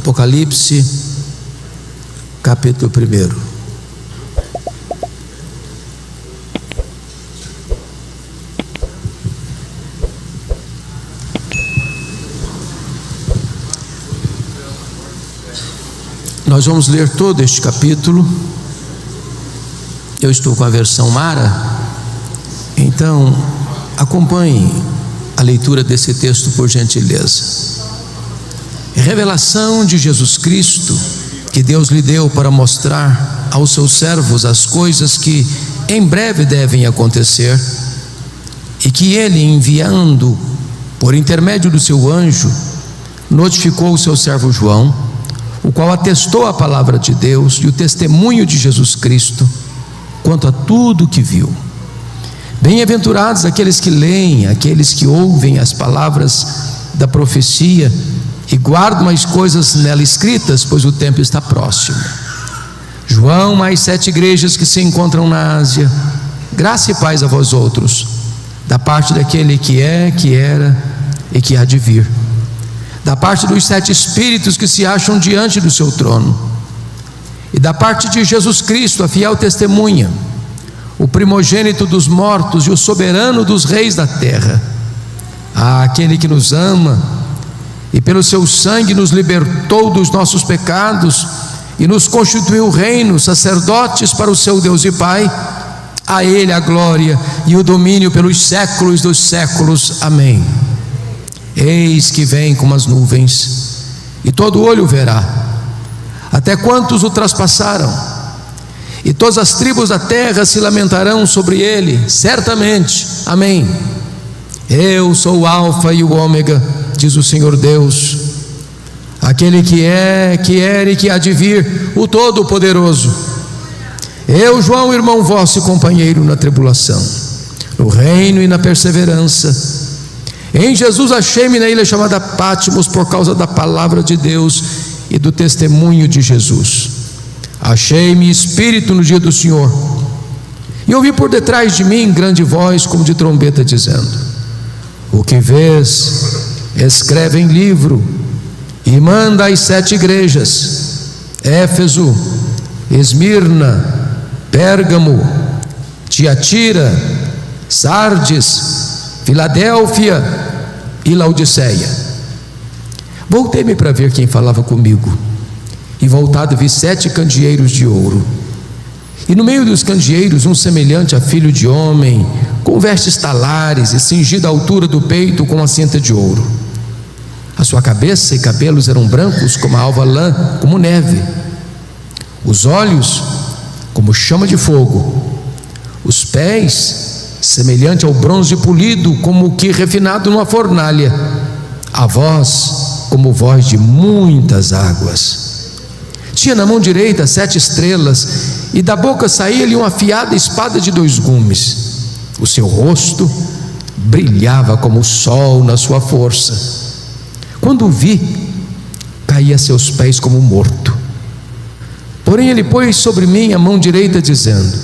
Apocalipse, capítulo 1. Nós vamos ler todo este capítulo. Eu estou com a versão Mara, então acompanhe a leitura desse texto por gentileza. Revelação de Jesus Cristo, que Deus lhe deu para mostrar aos seus servos as coisas que em breve devem acontecer, e que ele, enviando por intermédio do seu anjo, notificou o seu servo João, o qual atestou a palavra de Deus e o testemunho de Jesus Cristo quanto a tudo que viu. Bem-aventurados aqueles que leem, aqueles que ouvem as palavras da profecia e guardam as coisas nela escritas, pois o tempo está próximo. João, mais 7 igrejas que se encontram na Ásia, graça e paz a vós outros, da parte daquele que é, que era e que há de vir, da parte dos 7 espíritos que se acham diante do seu trono, e da parte de Jesus Cristo, a fiel testemunha, o primogênito dos mortos e o soberano dos reis da terra, àquele que nos ama e pelo seu sangue nos libertou dos nossos pecados e nos constituiu reino, sacerdotes para o seu Deus e Pai. A ele a glória e o domínio pelos séculos dos séculos. Amém. Eis que vem com as nuvens, e todo olho verá, até quantos o traspassaram, e todas as tribos da terra se lamentarão sobre ele, certamente. Amém. Eu sou o Alfa e o Ômega, diz o Senhor Deus, aquele que é, que era e que há de vir, o Todo-Poderoso. Eu, João, irmão vosso e companheiro na tribulação, no reino e na perseverança, em Jesus achei-me na ilha chamada Patmos por causa da palavra de Deus e do testemunho de Jesus. Achei-me espírito no dia do Senhor, e ouvi por detrás de mim grande voz como de trombeta dizendo: o que vês, escreve em livro e manda às 7 igrejas: Éfeso, Esmirna, Pérgamo, Tiatira, Sardes, Filadélfia e Laodiceia. Voltei-me para ver quem falava comigo, e voltado vi 7 candeeiros de ouro, e no meio dos candeeiros um semelhante a filho de homem, com vestes talares e cingido à altura do peito com a cinta de ouro. A sua cabeça e cabelos eram brancos como a alva lã, como neve, os olhos como chama de fogo, os pés semelhante ao bronze polido, como que refinado numa fornalha, a voz como voz de muitas águas. Tinha na mão direita 7 estrelas, e da boca saía-lhe uma afiada espada de 2 gumes. O seu rosto brilhava como o sol na sua força. Quando o vi, caí a seus pés como morto. Porém ele pôs sobre mim a mão direita, dizendo: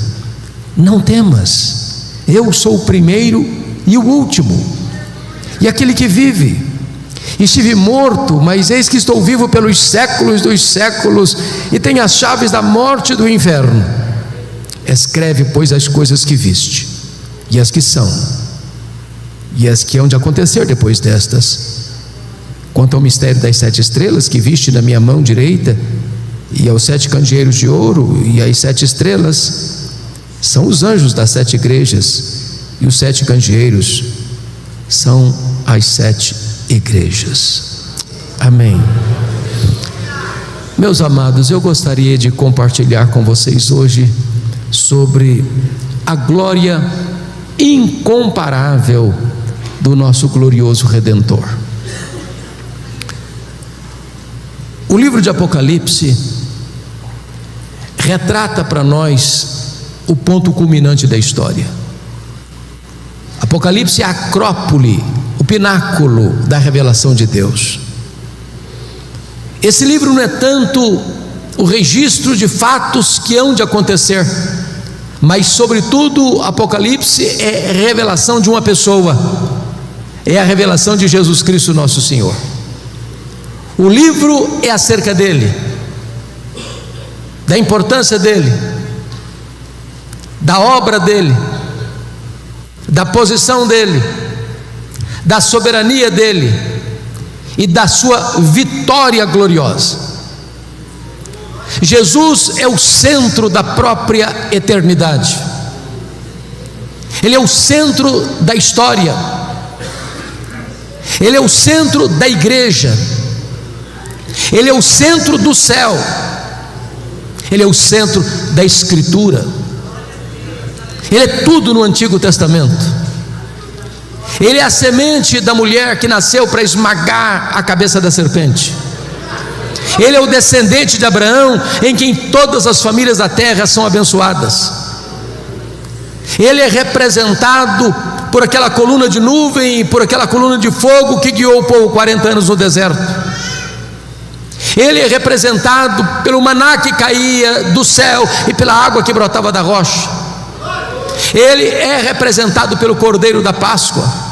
não temas, eu sou o primeiro e o último, e aquele que vive. Estive morto, mas eis que estou vivo pelos séculos dos séculos, e tenho as chaves da morte e do inferno. Escreve, pois, as coisas que viste, e as que são, e as que hão de acontecer depois destas. Quanto ao mistério das 7 estrelas que viste na minha mão direita, e aos 7 candeeiros de ouro, e as 7 estrelas, são os anjos das 7 igrejas, e os 7 candeeiros são as 7 igrejas. Amém. Meus amados, eu gostaria de compartilhar com vocês hoje sobre a glória incomparável do nosso glorioso Redentor. O livro de Apocalipse retrata para nós o ponto culminante da história. Apocalipse é a acrópole, o pináculo da revelação de Deus. Esse livro não é tanto o registro de fatos que hão de acontecer, mas sobretudo Apocalipse é revelação de uma pessoa, é a revelação de Jesus Cristo nosso Senhor. O livro é acerca dele, da importância dele, da obra dele, da posição dele, da soberania dele e da sua vitória gloriosa. Jesus é o centro da própria eternidade. Ele é o centro da história. Ele é o centro da igreja. Ele é o centro do céu. Ele é o centro da Escritura. Ele é tudo no Antigo Testamento. Ele é a semente da mulher que nasceu para esmagar a cabeça da serpente. Ele é o descendente de Abraão, em quem todas as famílias da terra são abençoadas. Ele é representado por aquela coluna de nuvem e por aquela coluna de fogo que guiou o povo 40 anos no deserto. Ele é representado pelo maná que caía do céu e pela água que brotava da rocha. Ele é representado pelo Cordeiro da Páscoa.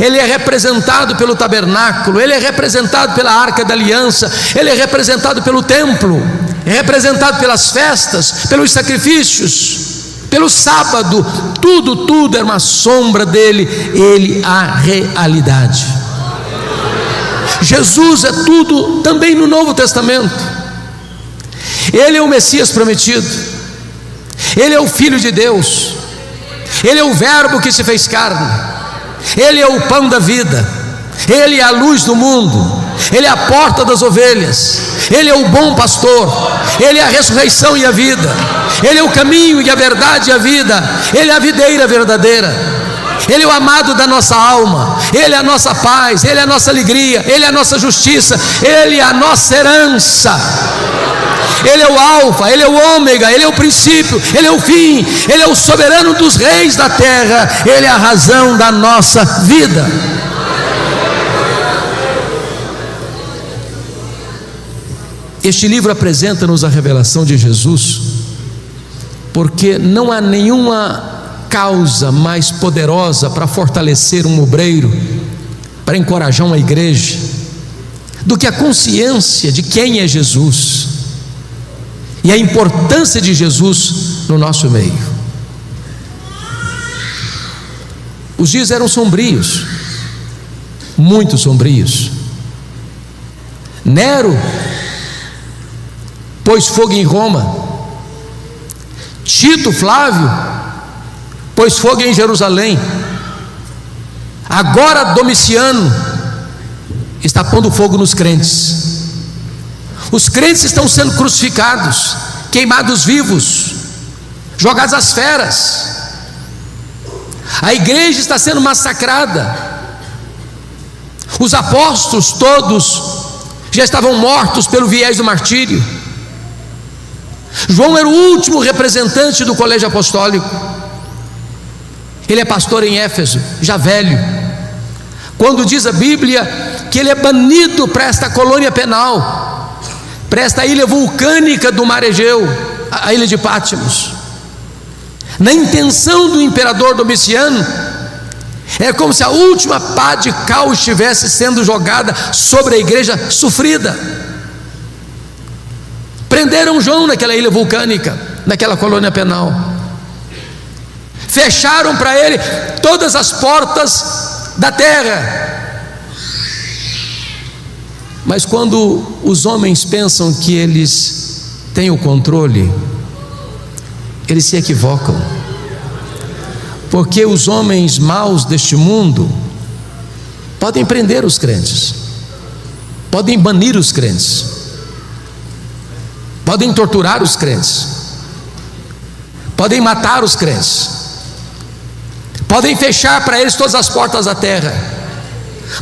Ele é representado pelo tabernáculo. Ele é representado pela arca da aliança. Ele é representado pelo templo. É representado pelas festas, pelos sacrifícios, pelo sábado. Tudo é uma sombra dele. Ele a realidade. Jesus é tudo também no Novo Testamento. Ele é o Messias prometido. Ele é o Filho de Deus. Ele é o Verbo que se fez carne. Ele é o pão da vida. Ele é a luz do mundo. Ele é a porta das ovelhas. Ele é o bom pastor. Ele é a ressurreição e a vida. Ele é o caminho e a verdade e a vida. Ele é a videira verdadeira. Ele é o amado da nossa alma. Ele é a nossa paz. Ele é a nossa alegria. Ele é a nossa justiça. Ele é a nossa herança. Ele é o alfa, ele é o ômega, ele é o princípio, ele é o fim, ele é o soberano dos reis da terra, ele é a razão da nossa vida. Este livro apresenta-nos a revelação de Jesus, porque não há nenhuma causa mais poderosa para fortalecer um obreiro, para encorajar uma igreja, do que a consciência de quem é Jesus e a importância de Jesus no nosso meio. Os dias eram sombrios, muito sombrios. Nero pôs fogo em Roma. Tito Flávio pôs fogo em Jerusalém. Agora Domiciano está pondo fogo nos crentes. Os crentes estão sendo crucificados, queimados vivos, jogados às feras. A igreja está sendo massacrada. Os apóstolos todos já estavam mortos pelo viés do martírio. João era o último representante do colégio apostólico. Ele é pastor em Éfeso, já velho. Quando diz a Bíblia que ele é banido para esta colônia penal, para esta ilha vulcânica do mar Egeu, a ilha de Patmos, na intenção do imperador Domiciano, é como se a última pá de cal estivesse sendo jogada sobre a igreja sofrida. Prenderam João naquela ilha vulcânica, naquela colônia penal, fecharam para ele todas as portas da terra. Mas quando os homens pensam que eles têm o controle, eles se equivocam, porque os homens maus deste mundo podem prender os crentes, podem banir os crentes, podem torturar os crentes, podem matar os crentes, podem fechar para eles todas as portas da terra.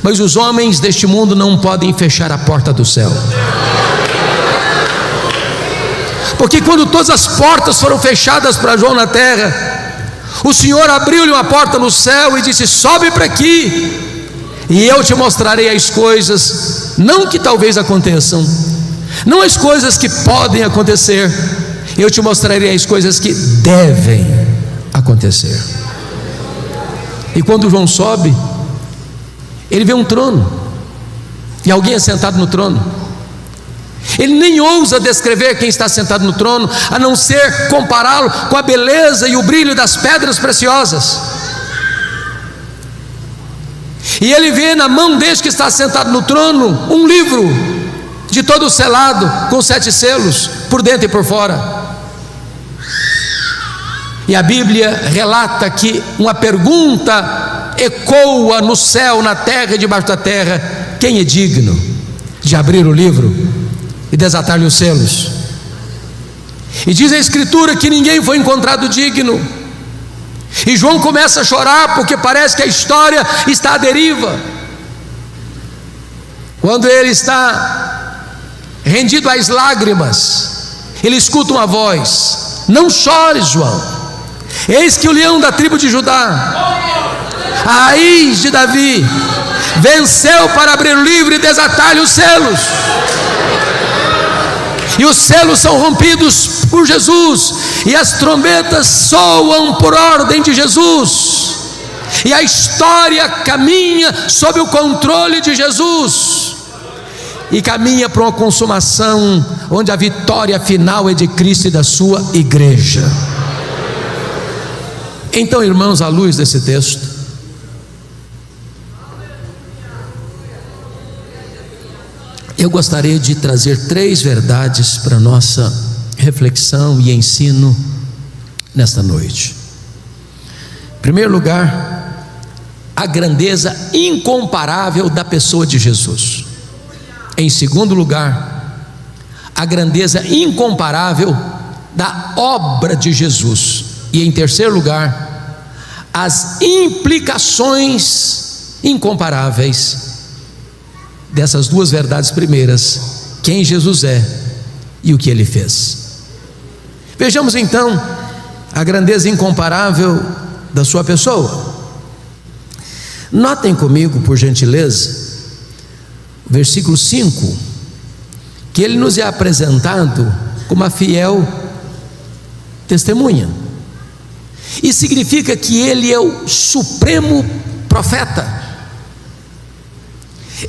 Mas os homens deste mundo não podem fechar a porta do céu, porque quando todas as portas foram fechadas para João na terra, o Senhor abriu-lhe uma porta no céu e disse: sobe para aqui, e eu te mostrarei as coisas, não que talvez aconteçam, não as coisas que podem acontecer, eu te mostrarei as coisas que devem acontecer. E quando João sobe, ele vê um trono, e alguém é sentado no trono. Ele nem ousa descrever quem está sentado no trono, a não ser compará-lo com a beleza e o brilho das pedras preciosas. E ele vê na mão deste que está sentado no trono um livro de todo selado, com 7 selos, por dentro e por fora. E a Bíblia relata que uma pergunta ecoa no céu, na terra e debaixo da terra: quem é digno de abrir o livro e desatar-lhe os selos? E diz a Escritura que ninguém foi encontrado digno. E João começa a chorar porque parece que a história está à deriva. Quando ele está rendido às lágrimas, ele escuta uma voz: não chores, João, eis que o leão da tribo de Judá, a raiz de Davi, venceu para abrir o livro e desatar-lhe os selos. E os selos são rompidos por Jesus, e as trombetas soam por ordem de Jesus, e a história caminha sob o controle de Jesus, e caminha para uma consumação onde a vitória final é de Cristo e da sua igreja. Então, irmãos, à luz desse texto, eu gostaria de trazer 3 verdades para a nossa reflexão e ensino nesta noite. Em primeiro lugar, a grandeza incomparável da pessoa de Jesus. Em segundo lugar, a grandeza incomparável da obra de Jesus. E em terceiro lugar, as implicações incomparáveis dessas 2 verdades primeiras: quem Jesus é e o que ele fez. Vejamos então a grandeza incomparável da sua pessoa. Notem comigo, por gentileza, o versículo 5, que ele nos é apresentado como a fiel testemunha. E significa que ele é o supremo profeta.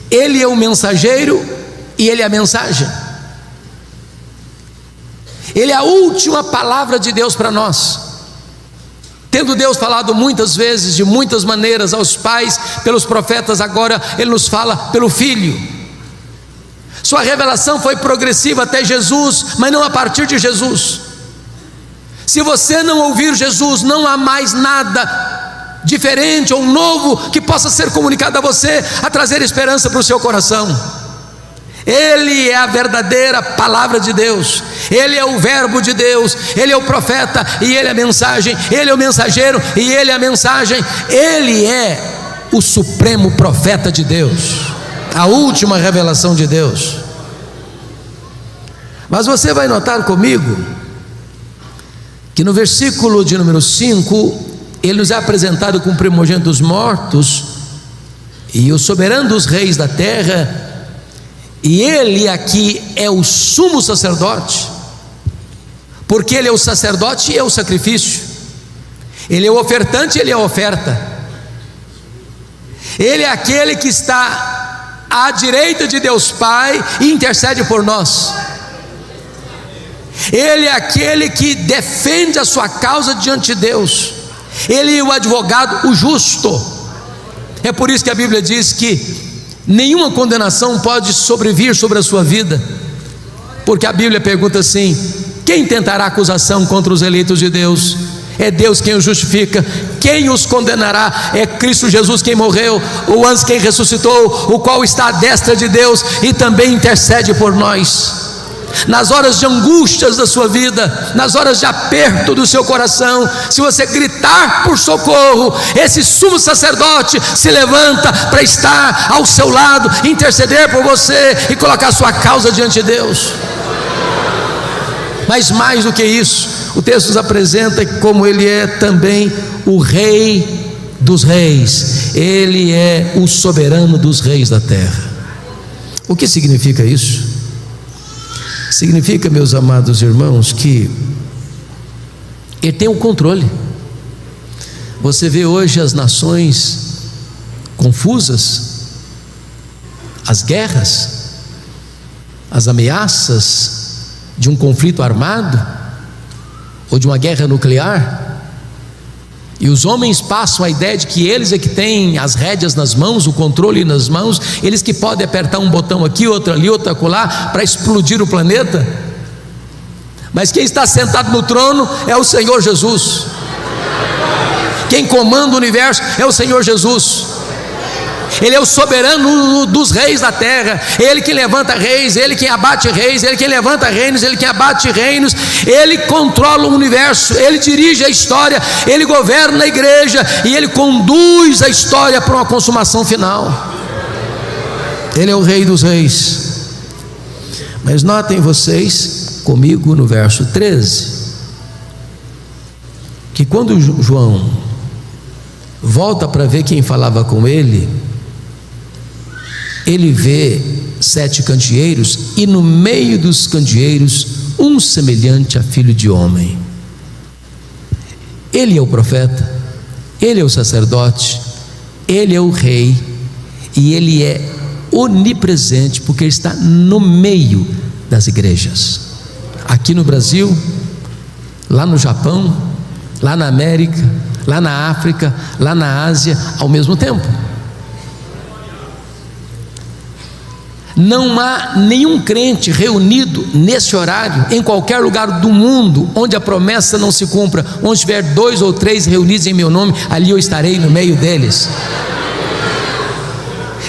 Ele é o mensageiro e ele é a mensagem. Ele é a última palavra de Deus para nós. Tendo Deus falado muitas vezes, de muitas maneiras, aos pais, pelos profetas, agora Ele nos fala pelo Filho. Sua revelação foi progressiva até Jesus, mas não a partir de Jesus. Se você não ouvir Jesus, não há mais nada diferente ou novo que possa ser comunicado a você, a trazer esperança para o seu coração. Ele é a verdadeira palavra de Deus, Ele é o verbo de Deus, Ele é o profeta e Ele é a mensagem, Ele é o mensageiro e Ele é a mensagem. Ele é o supremo profeta de Deus, a última revelação de Deus. Mas você vai notar comigo que no versículo de número 5, ele nos é apresentado como primogênito dos mortos e o soberano dos reis da terra. E ele aqui é o sumo sacerdote, porque ele é o sacerdote e é o sacrifício. Ele é o ofertante e ele é a oferta. Ele é aquele que está à direita de Deus Pai e intercede por nós. Ele é aquele que defende a sua causa diante de Deus. Ele é o advogado, o justo. É por isso que a Bíblia diz que nenhuma condenação pode sobrevir sobre a sua vida, porque a Bíblia pergunta assim: quem tentará acusação contra os eleitos de Deus? É Deus quem os justifica. Quem os condenará? É Cristo Jesus quem morreu, o antes quem ressuscitou, o qual está à destra de Deus e também intercede por nós. Nas horas de angústias da sua vida, nas horas de aperto do seu coração, se você gritar por socorro, esse sumo sacerdote se levanta para estar ao seu lado, interceder por você e colocar sua causa diante de Deus. Mas mais do que isso, o texto nos apresenta como ele é também o Rei dos reis. Ele é o soberano dos reis da terra. O que significa isso? Significa, meus amados irmãos, que Ele tem o controle. Você vê hoje as nações confusas, as guerras, as ameaças de um conflito armado ou de uma guerra nuclear. E os homens passam a ideia de que eles é que têm as rédeas nas mãos, o controle nas mãos, eles que podem apertar um botão aqui, outro ali, outro acolá, para explodir o planeta. Mas quem está sentado no trono é o Senhor Jesus. Quem comanda o universo é o Senhor Jesus. Ele é o soberano dos reis da terra. Ele que levanta reis, Ele que abate reis, Ele que levanta reinos, Ele que abate reinos. Ele controla o universo, Ele dirige a história, Ele governa a igreja e Ele conduz a história para uma consumação final. Ele é o Rei dos reis. Mas notem vocês comigo no verso 13, que quando João volta para ver quem falava com ele, ele vê 7 candeeiros, e no meio dos candeeiros um semelhante a filho de homem. Ele é o profeta, ele é o sacerdote, ele é o rei, e ele é onipresente, porque ele está no meio das igrejas, aqui no Brasil, lá no Japão, lá na América, lá na África, lá na Ásia, ao mesmo tempo. Não há nenhum crente reunido nesse horário, em qualquer lugar do mundo, onde a promessa não se cumpra. Onde tiver 2 ou 3 reunidos em meu nome, ali eu estarei no meio deles.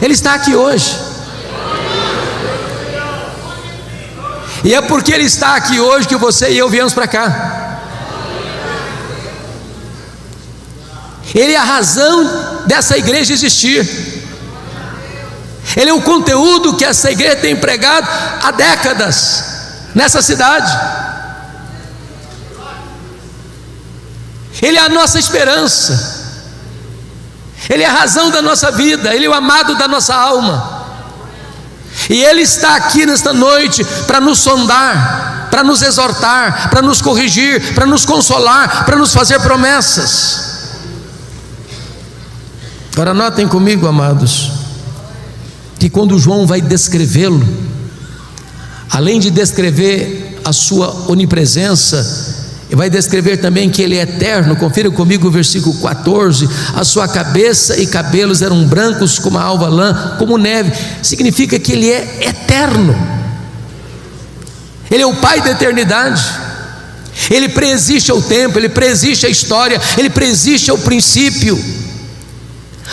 Ele está aqui hoje. E é porque Ele está aqui hoje que você e eu viemos para cá. Ele é a razão dessa igreja existir. Ele é o conteúdo que essa igreja tem pregado há décadas nessa cidade. Ele é a nossa esperança, Ele é a razão da nossa vida, Ele é o amado da nossa alma. E Ele está aqui nesta noite para nos sondar, para nos exortar, para nos corrigir, para nos consolar, para nos fazer promessas. Agora notem comigo, amados, que quando João vai descrevê-lo, além de descrever a sua onipresença, ele vai descrever também que ele é eterno. Confira comigo o versículo 14: a sua cabeça e cabelos eram brancos como a alva lã, como neve. Significa que ele é eterno, ele é o Pai da eternidade, ele preexiste ao tempo, ele preexiste à história, ele preexiste ao princípio.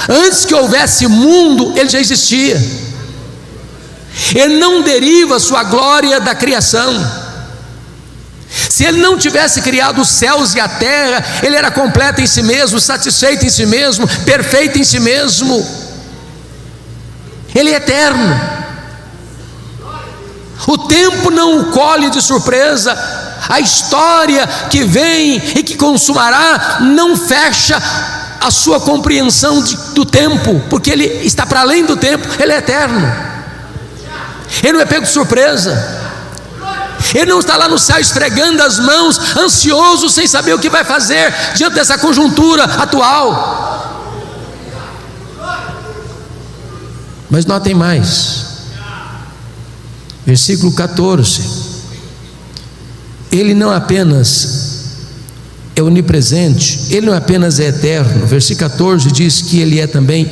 Antes que houvesse mundo, Ele já existia. Ele não deriva a sua glória da criação. Se Ele não tivesse criado os céus e a terra, Ele era completo em si mesmo, satisfeito em si mesmo, perfeito em si mesmo. Ele é eterno. O tempo não o colhe de surpresa. A história que vem e que consumará não fecha a sua compreensão do tempo, porque Ele está para além do tempo, Ele é eterno. Ele não é pego de surpresa. Ele não está lá no céu esfregando as mãos, ansioso, sem saber o que vai fazer diante dessa conjuntura atual. Mas notem mais, versículo 14: Ele não apenas é onipresente, Ele não apenas é eterno. Versículo 14 diz que Ele é também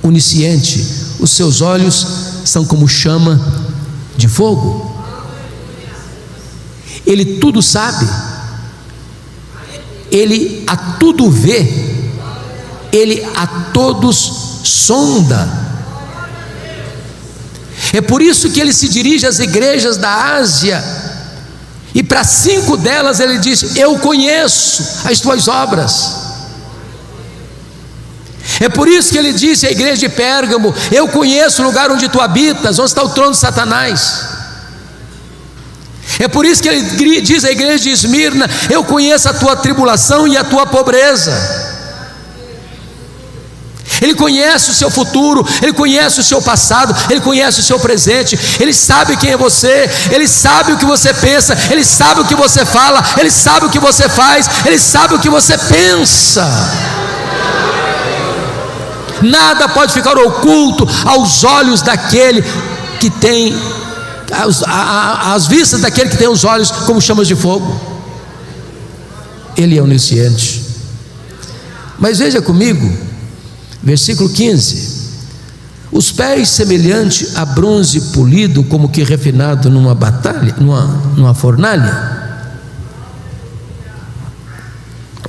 onisciente. Os seus olhos são como chama de fogo. Ele tudo sabe, Ele a tudo vê, Ele a todos sonda. É por isso que Ele se dirige às igrejas da Ásia, e para 5 delas Ele diz: eu conheço as tuas obras. É por isso que Ele disse à igreja de Pérgamo: eu conheço o lugar onde tu habitas, onde está o trono de Satanás. É por isso que Ele diz à igreja de Esmirna: eu conheço a tua tribulação e a tua pobreza. Ele conhece o seu futuro, Ele conhece o seu passado, Ele conhece o seu presente, Ele sabe quem é você, Ele sabe o que você pensa, Ele sabe o que você fala, Ele sabe o que você faz, Ele sabe o que você pensa. Nada pode ficar oculto aos olhos daquele que tem as vistas daquele que tem os olhos como chamas de fogo. Ele é onisciente. Mas veja comigo, versículo 15: os pés semelhante a bronze polido, como que refinado numa batalha, numa fornalha.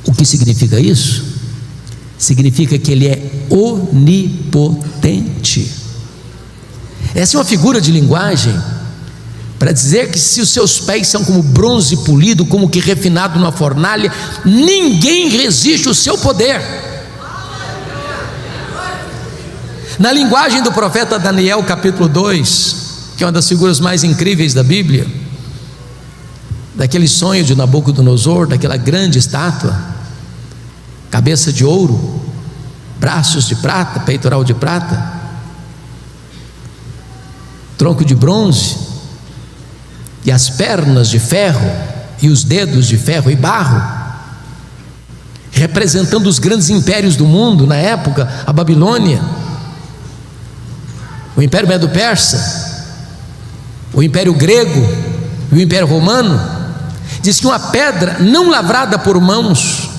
O que significa isso? Significa que ele é onipotente. Essa é uma figura de linguagem para dizer que se os seus pés são como bronze polido, como que refinado numa fornalha, ninguém resiste ao seu poder. Na linguagem do profeta Daniel, capítulo 2, que é uma das figuras mais incríveis da Bíblia, daquele sonho de Nabucodonosor, daquela grande estátua, cabeça de ouro, braços de prata, peitoral de prata, tronco de bronze, e as pernas de ferro, e os dedos de ferro e barro, representando os grandes impérios do mundo na época, a Babilônia, o Império Medo-Persa, o Império Grego e o Império Romano. Diz que uma pedra não lavrada por mãos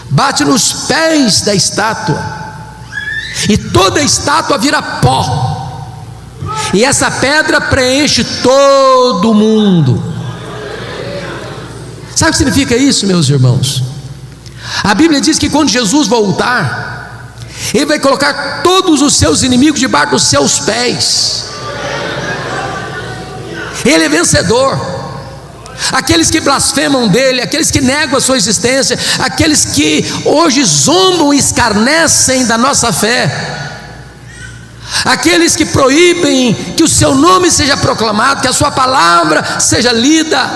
bate nos pés da estátua, e toda a estátua vira pó, e essa pedra preenche todo o mundo. Sabe o que significa isso, meus irmãos? A Bíblia diz que quando Jesus voltar, Ele vai colocar todos os seus inimigos debaixo dos seus pés. Ele é vencedor. Aqueles que blasfemam dele, aqueles que negam a sua existência, aqueles que hoje zombam e escarnecem da nossa fé, aqueles que proíbem que o seu nome seja proclamado, que a sua palavra seja lida,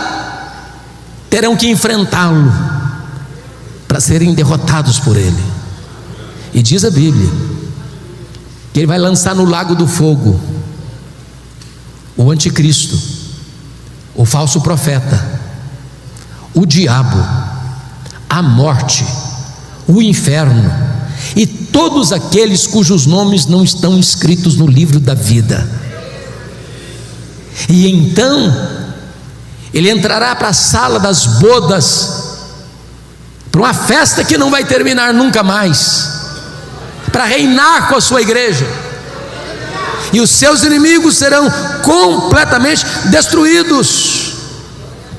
terão que enfrentá-lo para serem derrotados por ele. E diz a Bíblia que ele vai lançar no lago do fogo o anticristo, o falso profeta, o diabo, a morte, o inferno e todos aqueles cujos nomes não estão escritos no livro da vida. E então ele entrará para a sala das bodas, para uma festa que não vai terminar nunca mais, para reinar com a sua igreja, e os seus inimigos serão completamente destruídos,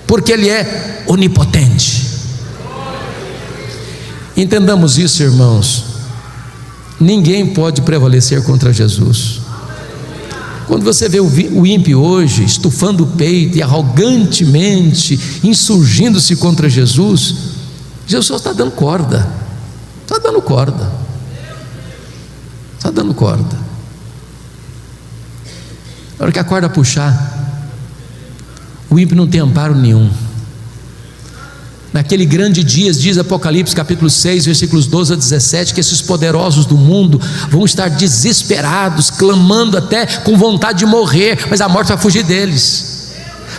porque ele é onipotente. Entendamos isso, irmãos. Ninguém pode prevalecer contra Jesus. Quando você vê o ímpio hoje estufando o peito e arrogantemente insurgindo-se contra Jesus, Jesus só está dando corda, está dando corda, está dando corda. Na hora que a corda puxar, o ímpio não tem amparo nenhum. Naquele grande dia, diz Apocalipse capítulo 6, versículos 12 a 17, que esses poderosos do mundo vão estar desesperados, clamando até com vontade de morrer, mas a morte vai fugir deles,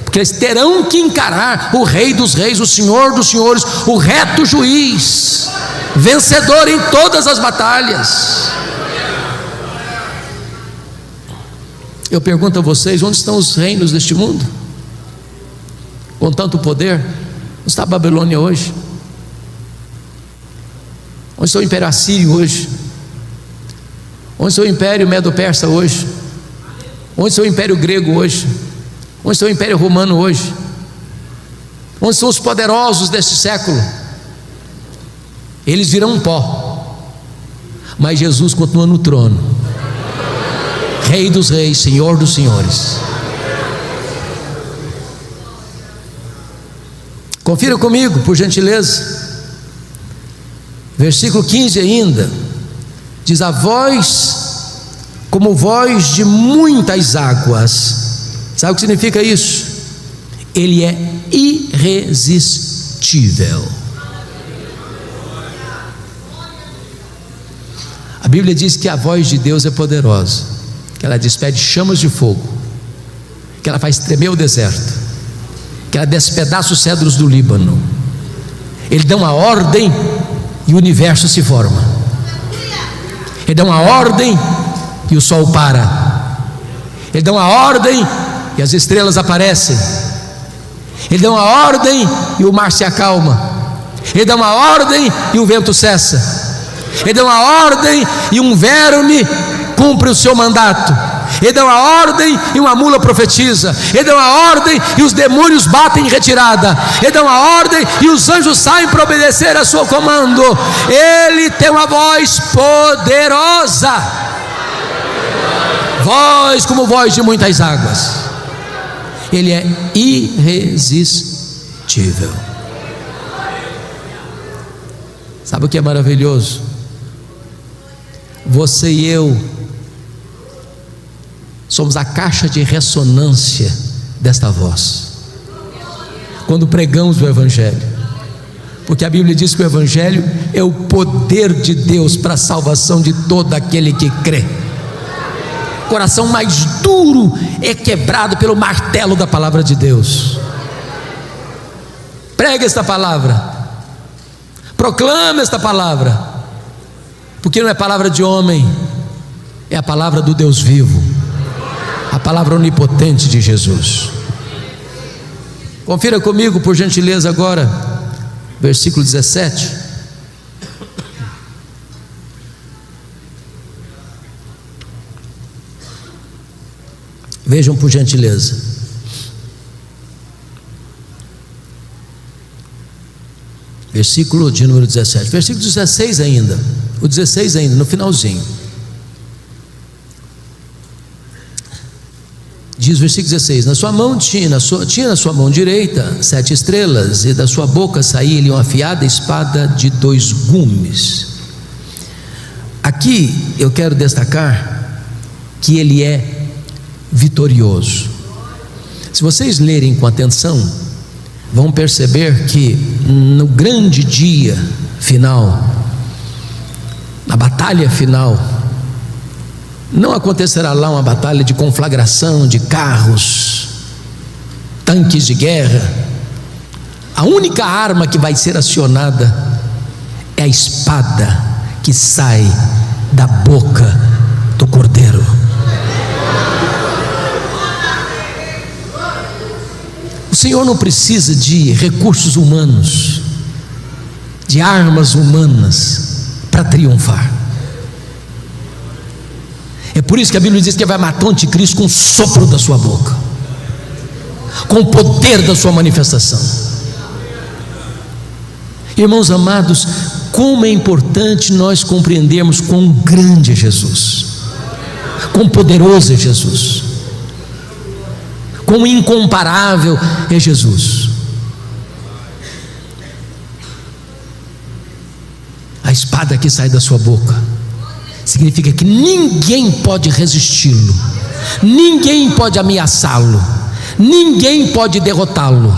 porque eles terão que encarar o Rei dos Reis, o Senhor dos Senhores, o reto juiz, vencedor em todas as batalhas. Eu pergunto a vocês: onde estão os reinos deste mundo com tanto poder? Onde está a Babilônia hoje? Onde está o Império Assírio hoje? Onde está o Império Medo-Persa hoje? Onde está o Império Grego hoje? Onde está o Império Romano hoje? Onde estão os poderosos deste século? Eles virão pó, mas Jesus continua no trono, Rei dos Reis, Senhor dos Senhores. Confira comigo, por gentileza, versículo 15 ainda, diz: a voz como voz de muitas águas. Sabe o que significa isso? Ele é irresistível. A Bíblia diz que a voz de Deus é poderosa, que ela despede chamas de fogo, que ela faz tremer o deserto, que ela despedaça os cedros do Líbano. Ele dá uma ordem e o universo se forma. Ele dá uma ordem e o sol para. Ele dá uma ordem e as estrelas aparecem. Ele dá uma ordem e o mar se acalma. Ele dá uma ordem e o vento cessa. Ele dá uma ordem e um verme cumpre o seu mandato. Ele dá uma ordem e uma mula profetiza. Ele dá uma ordem e os demônios batem em retirada. Ele dá uma ordem e os anjos saem para obedecer a seu comando. Ele tem uma voz poderosa, voz como voz de muitas águas. Ele é irresistível. Sabe o que é maravilhoso? Você e eu somos a caixa de ressonância desta voz quando pregamos o Evangelho, porque a Bíblia diz que o Evangelho é o poder de Deus para a salvação de todo aquele que crê. O coração mais duro é quebrado pelo martelo da palavra de Deus. Pregue esta palavra, proclame esta palavra, porque não é palavra de homem, é a palavra do Deus vivo, a palavra onipotente de Jesus. Confira comigo, por gentileza, agora, versículo 17. Vejam, por gentileza. Versículo de número 17. Versículo 16 ainda. O 16 ainda, no finalzinho. Diz o versículo 16: na sua mão tinha na sua mão direita 7 estrelas, e da sua boca saía-lhe uma afiada espada de 2 gumes. Aqui eu quero destacar que ele é vitorioso. Se vocês lerem com atenção, vão perceber que no grande dia final, na batalha final, não acontecerá lá uma batalha de conflagração de carros, tanques de guerra. A única arma que vai ser acionada é a espada que sai da boca do Cordeiro. O Senhor não precisa de recursos humanos, de armas humanas para triunfar. É por isso que a Bíblia diz que vai matar o anticristo com o sopro da sua boca, com o poder da sua manifestação. Irmãos amados, como é importante nós compreendermos quão grande é Jesus, quão poderoso é Jesus, quão incomparável é Jesus. A espada que sai da sua boca significa que ninguém pode resisti-lo, ninguém pode ameaçá-lo, ninguém pode derrotá-lo.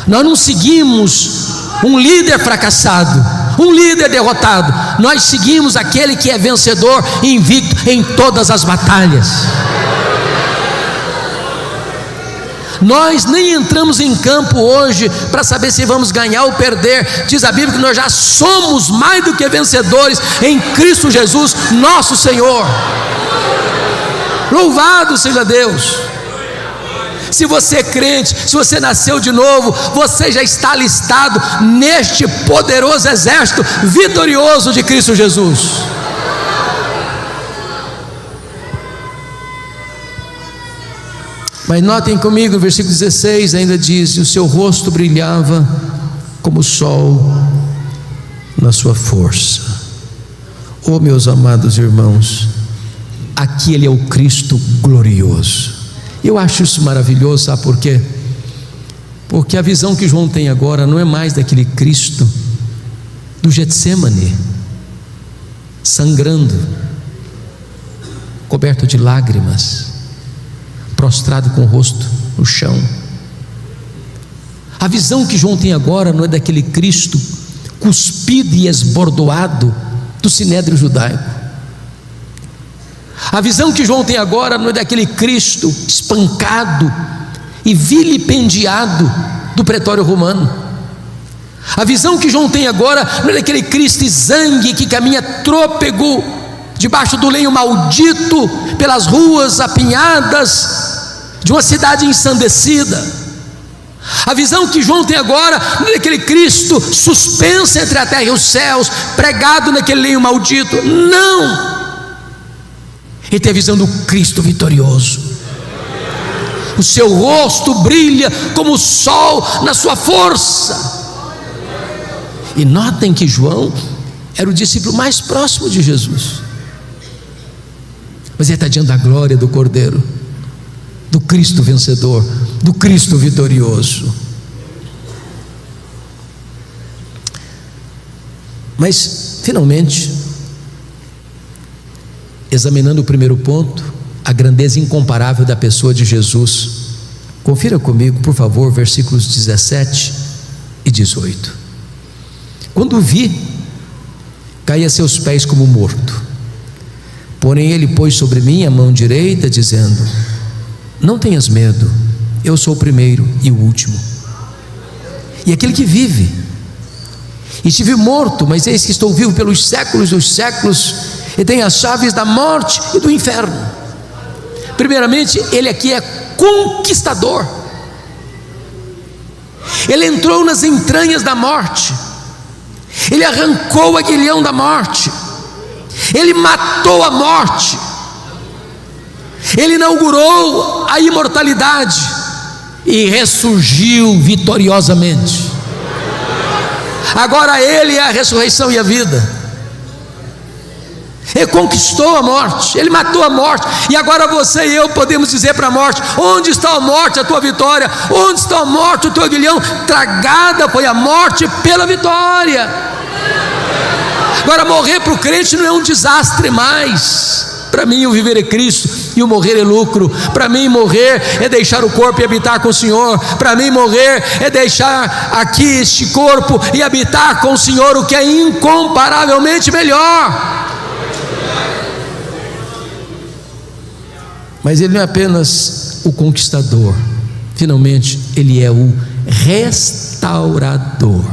Nós não seguimos um líder fracassado, um líder derrotado. Nós seguimos aquele que é vencedor e invicto em todas as batalhas. Nós nem entramos em campo hoje para saber se vamos ganhar ou perder. Diz a Bíblia que nós já somos mais do que vencedores em Cristo Jesus, nosso Senhor. Louvado seja Deus. Se você é crente, se você nasceu de novo, você já está alistado neste poderoso exército vitorioso de Cristo Jesus. Mas notem comigo, o versículo 16 ainda diz: e o seu rosto brilhava como o sol na sua força. Oh, meus amados irmãos, aqui ele é o Cristo glorioso. Eu acho isso maravilhoso, sabe por quê? Porque a visão que João tem agora não é mais daquele Cristo do Getsêmani, sangrando, coberto de lágrimas, prostrado com o rosto no chão. A visão que João tem agora não é daquele Cristo cuspido e esbordoado do sinédrio judaico. A visão que João tem agora não é daquele Cristo espancado e vilipendiado do pretório romano. A visão que João tem agora não é daquele Cristo exangue que caminha trôpego, debaixo do lenho maldito, pelas ruas apinhadas de uma cidade ensandecida. A visão que João tem agora não é aquele Cristo suspenso entre a terra e os céus, pregado naquele lenho maldito. Não! Ele tem a visão do Cristo vitorioso. O seu rosto brilha como o sol na sua força. E notem que João era o discípulo mais próximo de Jesus, mas ele está diante da glória do Cordeiro, do Cristo vencedor, do Cristo vitorioso. Mas finalmente, examinando o primeiro ponto, a grandeza incomparável da pessoa de Jesus, confira comigo, por favor, versículos 17 e 18. Quando o vi, caí a seus pés como morto. Porém ele pôs sobre mim a mão direita, dizendo: não tenhas medo, eu sou o primeiro e o último, e aquele que vive. Estive morto, mas eis que estou vivo pelos séculos dos séculos, e tenho as chaves da morte e do inferno. Primeiramente, ele aqui é conquistador. Ele entrou nas entranhas da morte, ele arrancou o aguilhão da morte, ele matou a morte, ele inaugurou a imortalidade e ressurgiu vitoriosamente. Agora ele é a ressurreição e a vida. Ele conquistou a morte, ele matou a morte, e agora você e eu podemos dizer para a morte: onde está a morte, a tua vitória? Onde está a morte, o teu aguilhão? Tragada foi a morte pela vitória. Agora morrer para o crente não é um desastre mais. Para mim o viver é Cristo e o morrer é lucro. Para mim morrer é deixar o corpo e habitar com o Senhor. Para mim morrer é deixar aqui este corpo e habitar com o Senhor, o que é incomparavelmente melhor. Mas ele não é apenas o conquistador, finalmente ele é o restaurador.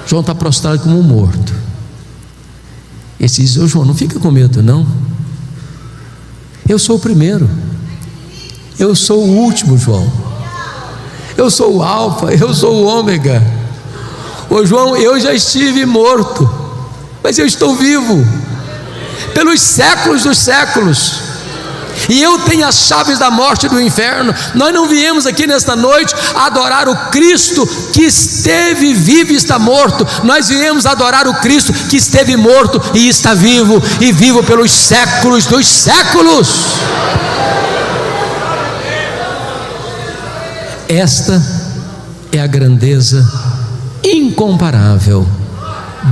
João está prostrado como um morto. Ele diz: ô João, não fica com medo não, eu sou o primeiro, eu sou o último, João, eu sou o alfa, eu sou o ômega. Ô João, eu já estive morto, mas eu estou vivo pelos séculos dos séculos, e eu tenho as chaves da morte e do inferno. Nós não viemos aqui nesta noite adorar o Cristo que esteve vivo e está morto. Nós viemos adorar o Cristo que esteve morto e está vivo, e vivo pelos séculos dos séculos. Esta é a grandeza incomparável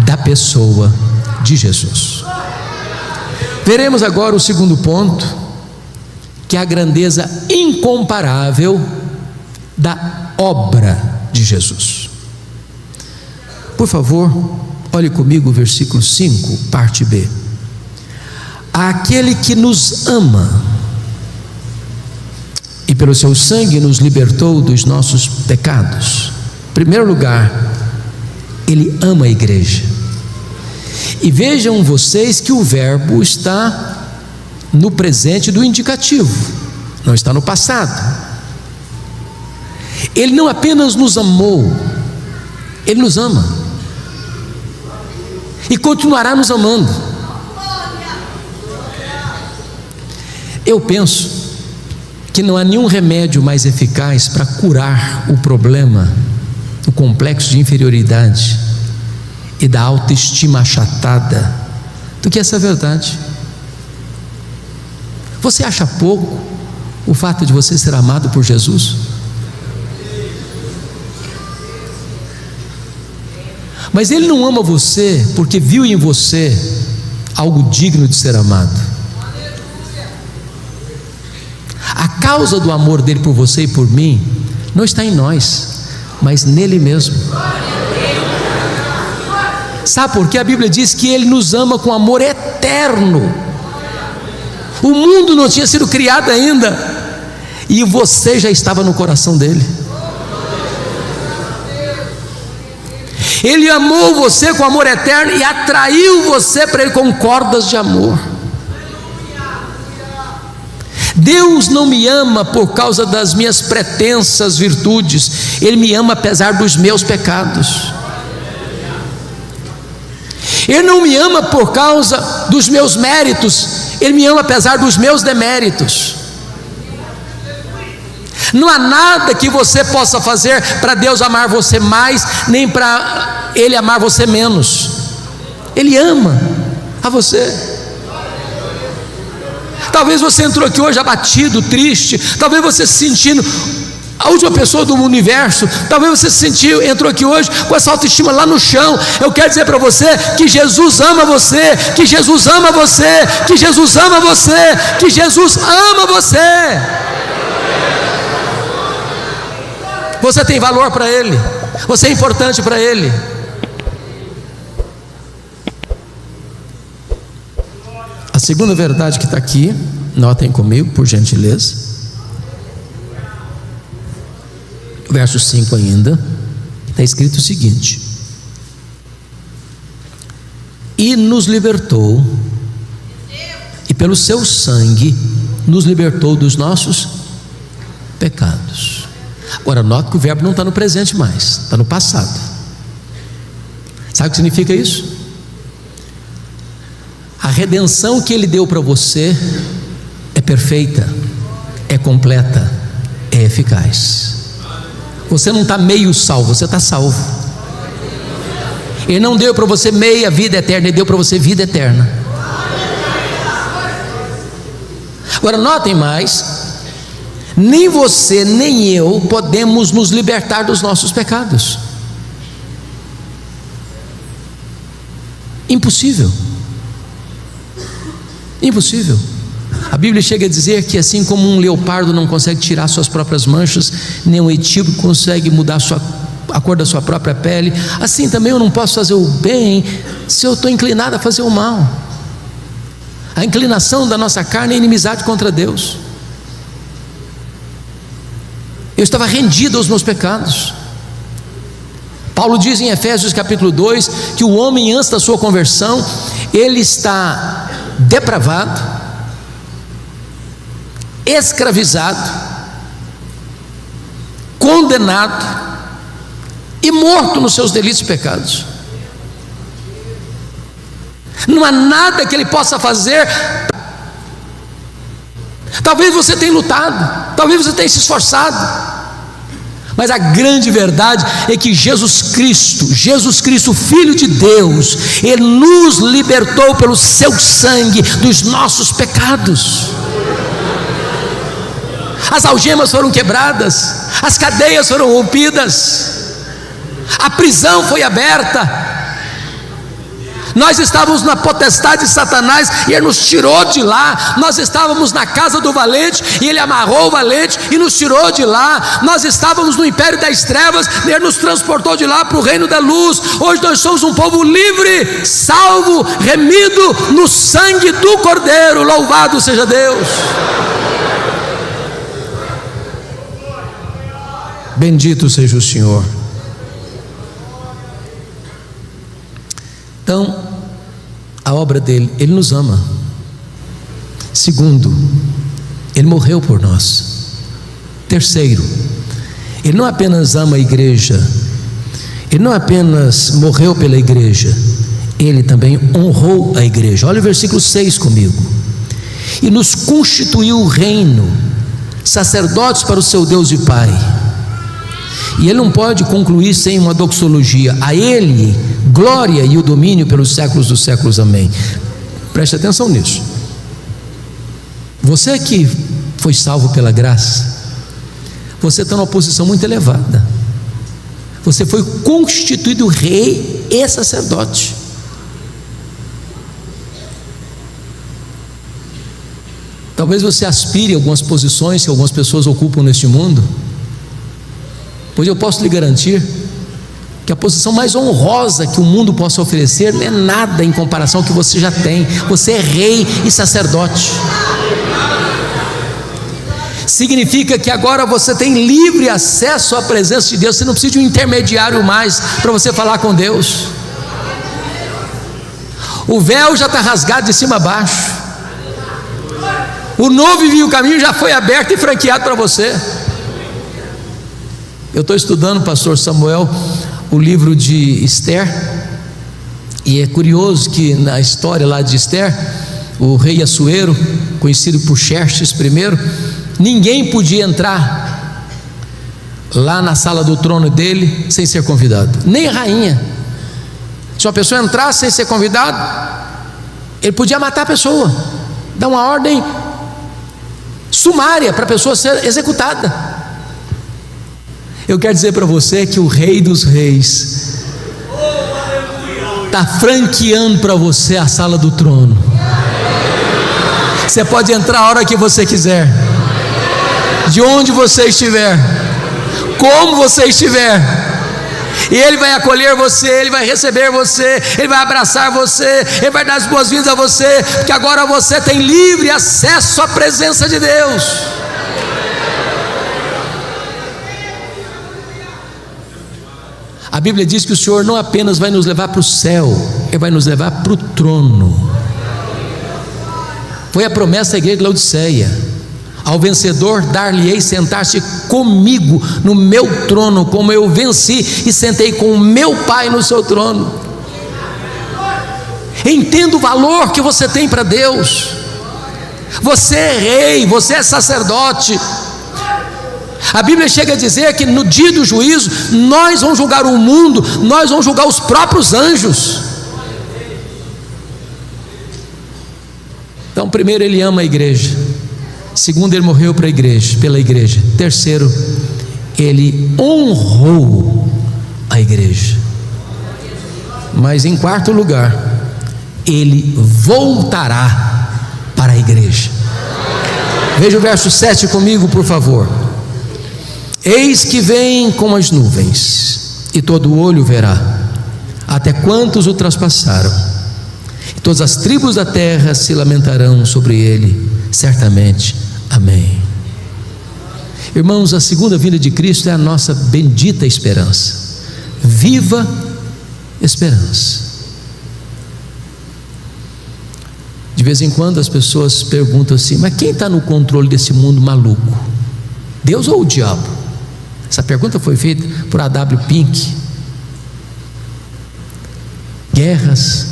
da pessoa de Jesus. Veremos agora o segundo ponto, que é a grandeza incomparável da obra de Jesus. Por favor, olhe comigo o versículo 5, parte B. Aquele que nos ama e pelo seu sangue nos libertou dos nossos pecados. Em primeiro lugar, ele ama a igreja. E vejam vocês que o verbo está no presente do indicativo, não está no passado. Ele não apenas nos amou, ele nos ama e continuará nos amando. Eu penso que não há nenhum remédio mais eficaz para curar o problema do complexo de inferioridade e da autoestima achatada do que essa verdade. Você acha pouco o fato de você ser amado por Jesus? Mas ele não ama você porque viu em você algo digno de ser amado. A causa do amor dele por você e por mim não está em nós, mas nele mesmo. Sabe por quê? A Bíblia diz que ele nos ama com amor eterno. O mundo não tinha sido criado ainda, e você já estava no coração dele. Ele amou você com amor eterno e atraiu você para Ele com cordas de amor. Deus não me ama por causa das minhas pretensas virtudes, Ele me ama apesar dos meus pecados. Ele não me ama por causa dos meus méritos, Ele me ama apesar dos meus deméritos. Não há nada que você possa fazer para Deus amar você mais, nem para Ele amar você menos. Ele ama a você. Talvez você entrou aqui hoje abatido, triste, talvez você se sentindo a última pessoa do universo, talvez você entrou aqui hoje com essa autoestima lá no chão. Eu quero dizer para você que Jesus ama você, que Jesus ama você, que Jesus ama você, que Jesus ama você. Você tem valor para Ele, você é importante para Ele. A segunda verdade que está aqui, notem comigo, por gentileza, verso 5 ainda, está escrito o seguinte: e nos libertou, e pelo seu sangue nos libertou dos nossos pecados. Agora note que o verbo não está no presente mais, está no passado. Sabe o que significa isso? A redenção que Ele deu para você é perfeita, é completa, é eficaz. Você não está meio salvo, você está salvo. Ele não deu para você meia vida eterna, Ele deu para você vida eterna. Agora notem mais, nem você nem eu podemos nos libertar dos nossos pecados. Impossível. Impossível. A Bíblia chega a dizer que assim como um leopardo não consegue tirar suas próprias manchas, nem um etíope consegue mudar a cor da sua própria pele, assim também eu não posso fazer o bem se eu estou inclinado a fazer o mal. A inclinação da nossa carne é inimizade contra Deus. Eu estava rendido aos meus pecados. Paulo diz em Efésios capítulo 2 que o homem antes da sua conversão, ele está depravado, escravizado, condenado e morto nos seus delitos e pecados. Não há nada que ele possa fazer. Talvez você tenha lutado, talvez você tenha se esforçado, mas a grande verdade é que Jesus Cristo, Filho de Deus, Ele nos libertou pelo seu sangue dos nossos pecados. As algemas foram quebradas, as cadeias foram rompidas, a prisão foi aberta. Nós estávamos na potestade de Satanás e Ele nos tirou de lá. Nós estávamos na casa do valente e Ele amarrou o valente e nos tirou de lá. Nós estávamos no império das trevas e Ele nos transportou de lá para o reino da luz. Hoje nós somos um povo livre, salvo, remido no sangue do Cordeiro. Louvado seja Deus. Bendito seja o Senhor. Então, a obra dele, Ele nos ama. Segundo, Ele morreu por nós. Terceiro, Ele não apenas ama a igreja, Ele não apenas morreu pela igreja, Ele também honrou a igreja. Olha o versículo 6 comigo. E nos constituiu o reino, sacerdotes para o seu Deus e Pai. E Ele não pode concluir sem uma doxologia. A Ele glória e o domínio pelos séculos dos séculos, amém. Preste atenção nisso. Você que foi salvo pela graça, você está numa posição muito elevada. Você foi constituído rei e sacerdote. Talvez você aspire a algumas posições que algumas pessoas ocupam neste mundo, pois eu posso lhe garantir que a posição mais honrosa que o mundo possa oferecer não é nada em comparação ao que você já tem. Você é rei e sacerdote. significa que agora você tem livre acesso à presença de Deus. Você não precisa de um intermediário mais para você falar com Deus. O véu já está rasgado de cima a baixo. O novo e vivo caminho já foi aberto e franqueado para você. Eu estou estudando, pastor Samuel, o livro de Esther, e é curioso que na história lá de Esther, o rei Assuero, conhecido por Xerxes I, ninguém podia entrar lá na sala do trono dele sem ser convidado, nem a rainha. Se uma pessoa entrasse sem ser convidado, ele podia matar a pessoa, dar uma ordem sumária para a pessoa ser executada. Eu quero dizer para você que o Rei dos Reis está franqueando para você a sala do trono. Você pode entrar a hora que você quiser, de onde você estiver, como você estiver, e Ele vai acolher você, Ele vai receber você, Ele vai abraçar você, Ele vai dar as boas-vindas a você, porque agora você tem livre acesso à presença de Deus. A Bíblia diz que o Senhor não apenas vai nos levar para o céu, Ele vai nos levar para o trono. Foi a promessa da igreja de Laodiceia: ao vencedor dar-lhe-ei sentar-se comigo no meu trono, como eu venci e sentei com o meu Pai no seu trono. Entenda o valor que você tem para Deus. Você é rei, você é sacerdote. A Bíblia chega a dizer que no dia do juízo nós vamos julgar o mundo, nós vamos julgar os próprios anjos. Então, primeiro, Ele ama a igreja. Segundo, Ele morreu para a igreja, pela igreja. Terceiro, Ele honrou a igreja. Mas em quarto lugar, Ele voltará para a igreja. Veja o verso 7 comigo, por favor. Eis que vem com as nuvens, e todo olho verá, até quantos o traspassaram, e todas as tribos da terra se lamentarão sobre ele, certamente. Amém. Irmãos, a segunda vinda de Cristo é a nossa bendita esperança. Viva esperança. De vez em quando as pessoas perguntam assim: mas quem está no controle desse mundo maluco? Deus ou o diabo? Essa pergunta foi feita por A.W. Pink. Guerras,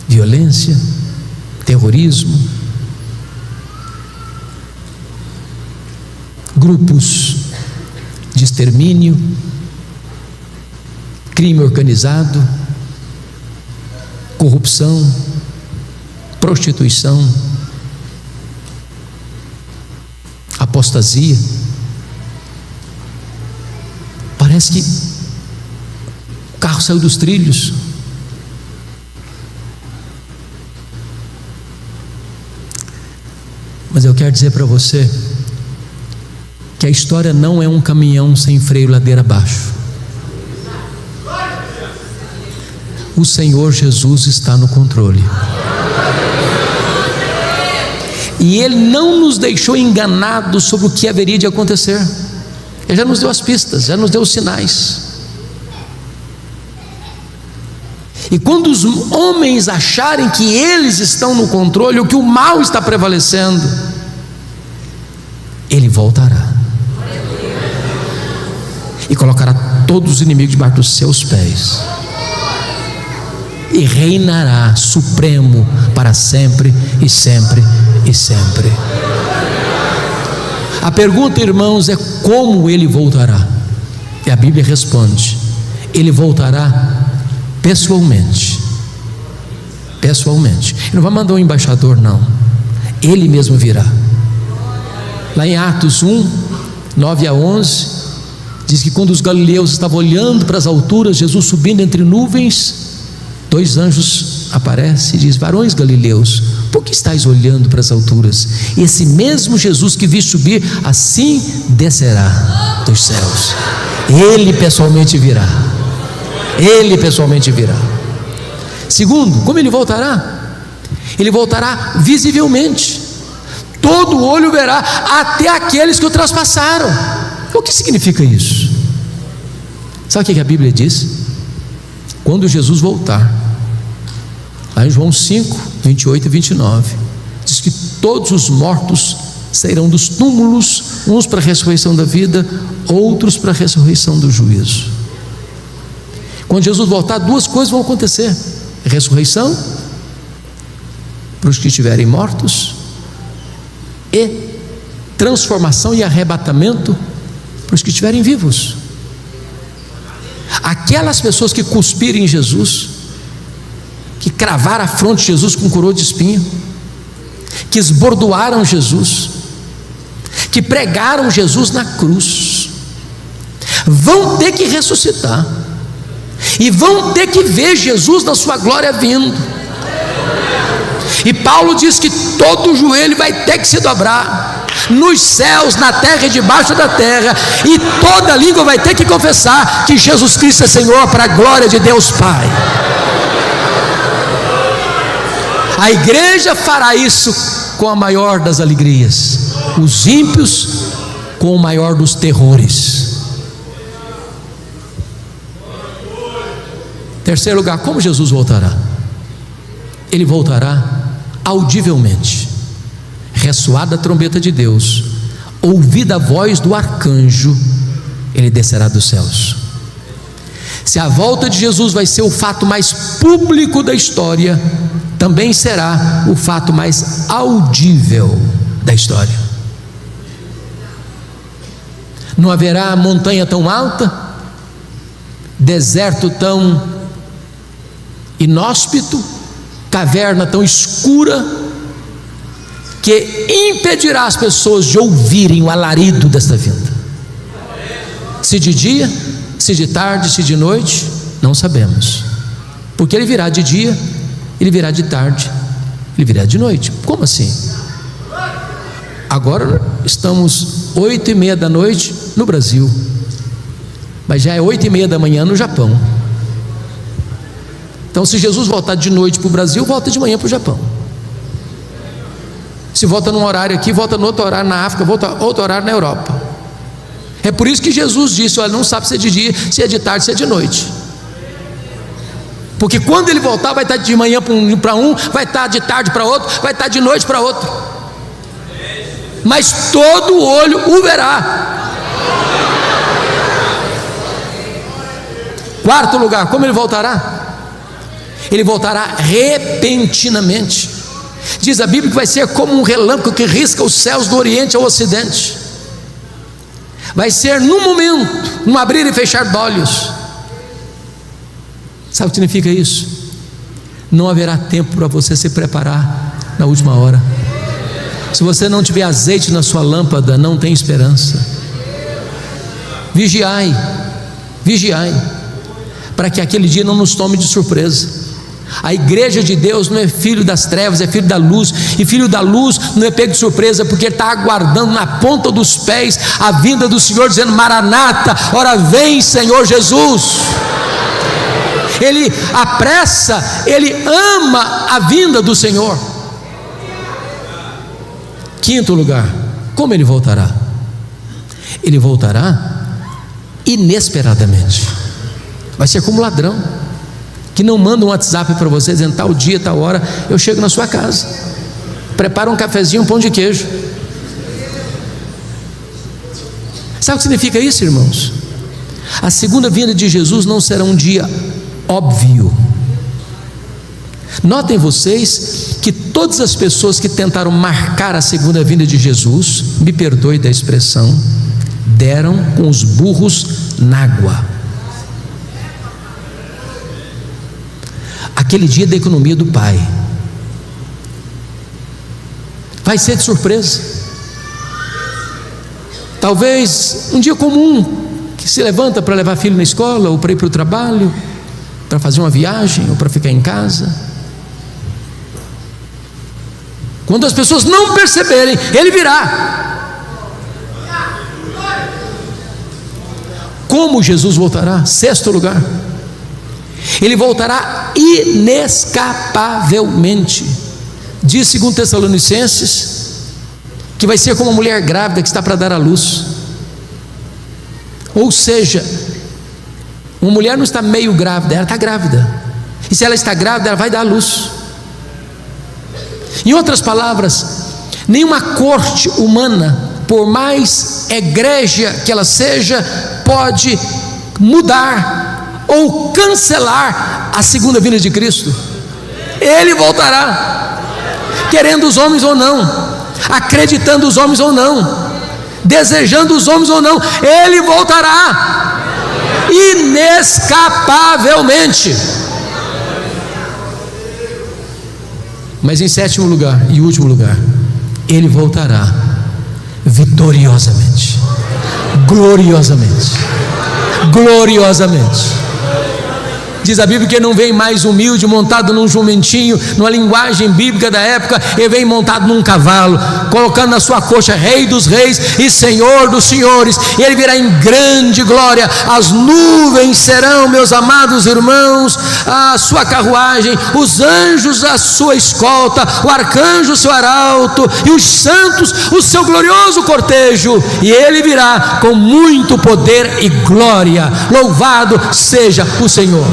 violência, terrorismo, grupos de extermínio, crime organizado, corrupção, prostituição, apostasia. Parece que o carro saiu dos trilhos. Mas eu quero dizer para você que a história não é um caminhão sem freio ladeira abaixo. O Senhor Jesus está no controle. E Ele não nos deixou enganados sobre o que haveria de acontecer. Ele já nos deu as pistas, já nos deu os sinais. E quando os homens acharem que eles estão no controle, ou que o mal está prevalecendo, Ele voltará e colocará todos os inimigos debaixo dos seus pés, e reinará supremo para sempre e sempre e sempre. A pergunta, irmãos, é como Ele voltará? E a Bíblia responde: Ele voltará pessoalmente. Pessoalmente. Ele não vai mandar um embaixador, não. Ele mesmo virá. Lá em Atos 1, 9 a 11, diz que quando os galileus estavam olhando para as alturas, Jesus subindo entre nuvens, dois anjos aparecem e diz: varões galileus, por que estáis olhando para as alturas? Esse mesmo Jesus que vi subir, assim descerá dos céus. Ele pessoalmente virá. Ele pessoalmente virá. Segundo, como Ele voltará? Ele voltará visivelmente. todo olho verá, até aqueles que o traspassaram. O que significa isso? Sabe o que a Bíblia diz? Quando Jesus voltar, lá em João 5, 28 e 29, diz que todos os mortos sairão dos túmulos, uns para a ressurreição da vida, outros para a ressurreição do juízo. Quando Jesus voltar, duas coisas vão acontecer: ressurreição para os que estiverem mortos, e transformação e arrebatamento para os que estiverem vivos. Aquelas pessoas que cuspirem em Jesus, que cravaram a fronte de Jesus com coroa de espinho, que esbordoaram Jesus, que pregaram Jesus na cruz, vão ter que ressuscitar e vão ter que ver Jesus na sua glória vindo. E Paulo diz que todo joelho vai ter que se dobrar, nos céus, na terra e debaixo da terra, e toda língua vai ter que confessar que Jesus Cristo é Senhor, para a glória de Deus Pai. A igreja fará isso com a maior das alegrias, os ímpios com o maior dos terrores. Terceiro lugar, como Jesus voltará? Ele voltará audivelmente, ressoada a trombeta de Deus, ouvida a voz do arcanjo, ele descerá dos céus. Se a volta de Jesus vai ser o fato mais público da história, também será o fato mais audível da história. Não haverá montanha tão alta, deserto tão inóspito, caverna tão escura, que impedirá as pessoas de ouvirem o alarido desta vinda. Se de dia, se de tarde, se de noite, não sabemos, porque ele virá de dia, ele virá de tarde, ele virá de noite. Como assim? Agora estamos 8:30 da noite no Brasil, mas já é 8:30 da manhã no Japão. Então, se Jesus voltar de noite para o Brasil, volta de manhã para o Japão. Se volta num horário aqui, volta no outro horário na África, volta outro horário na Europa. É por isso que Jesus disse: olha, não sabe se é de dia, se é de tarde, se é de noite. Porque quando ele voltar, vai estar de manhã para um, vai estar de tarde para outro, vai estar de noite para outro. Mas todo olho o verá. Quarto lugar, como ele voltará? Ele voltará repentinamente. Diz a Bíblia que vai ser como um relâmpago que risca os céus do Oriente ao Ocidente. Vai ser num momento, num abrir e fechar de olhos. Sabe o que significa isso? Não haverá tempo para você se preparar na última hora. Se você não tiver azeite na sua lâmpada, não tem esperança. Vigiai, vigiai, para que aquele dia não nos tome de surpresa. A igreja de Deus não é filho das trevas, é filho da luz, e filho da luz não é pego de surpresa, porque ele está aguardando na ponta dos pés a vinda do Senhor, dizendo: Maranata, ora vem Senhor Jesus. Ele apressa, ele ama a vinda do Senhor. Quinto lugar, como ele voltará? Ele voltará inesperadamente. Vai ser como ladrão que não manda um WhatsApp para você dizendo: tal dia, tal hora eu chego na sua casa, prepara um cafezinho, um pão de queijo. Sabe o que significa isso, irmãos? A segunda vinda de Jesus não será um dia óbvio. Notem vocês que todas as pessoas que tentaram marcar a segunda vinda de Jesus, me perdoe da expressão, deram com os burros na água. Aquele dia da economia do Pai vai ser de surpresa. Talvez um dia comum, que se levanta para levar filho na escola, ou para ir para o trabalho, para fazer uma viagem, ou para ficar em casa. Quando as pessoas não perceberem, ele virá. Como Jesus voltará? Sexto lugar, ele voltará inescapavelmente. Diz 2 Tessalonicenses que vai ser como uma mulher grávida que está para dar à luz. Ou seja, uma mulher não está meio grávida, ela está grávida, e se ela está grávida, ela vai dar à luz. Em outras palavras, nenhuma corte humana, por mais egrégia que ela seja, pode mudar ou cancelar a segunda vinda de Cristo. Ele voltará, querendo os homens ou não, acreditando os homens ou não, desejando os homens ou não, Ele voltará, inescapavelmente. Mas em sétimo lugar e último lugar, Ele voltará vitoriosamente, gloriosamente, gloriosamente. Diz a Bíblia que ele não vem mais humilde, montado num jumentinho, numa linguagem bíblica da época, ele vem montado num cavalo, colocando na sua coxa Rei dos Reis e Senhor dos Senhores, e ele virá em grande glória. As nuvens serão, meus amados irmãos, a sua carruagem, os anjos a sua escolta, o arcanjo o seu arauto, e os santos o seu glorioso cortejo, e ele virá com muito poder e glória. Louvado seja o Senhor.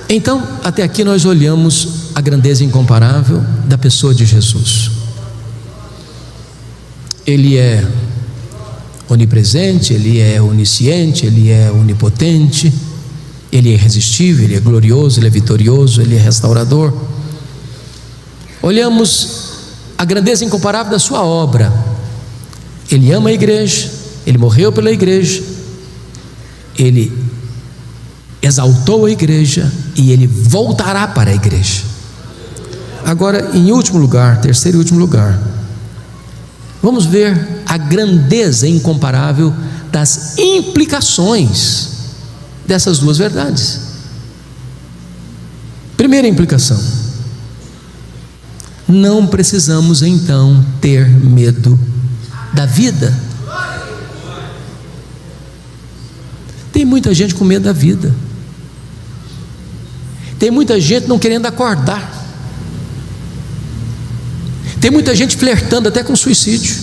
Então, até aqui nós olhamos a grandeza incomparável da pessoa de Jesus. Ele é onipresente, Ele é onisciente, Ele é onipotente, Ele é irresistível, Ele é glorioso, Ele é vitorioso, Ele é restaurador. Olhamos a grandeza incomparável da sua obra. Ele ama a igreja, Ele morreu pela igreja, Ele exaltou a igreja e Ele voltará para a igreja. Agora, em último lugar, terceiro e último lugar, vamos ver a grandeza incomparável das implicações dessas duas verdades. Primeira implicação: não precisamos então ter medo da vida. Tem muita gente com medo da vida, tem muita gente não querendo acordar, tem muita gente flertando até com suicídio,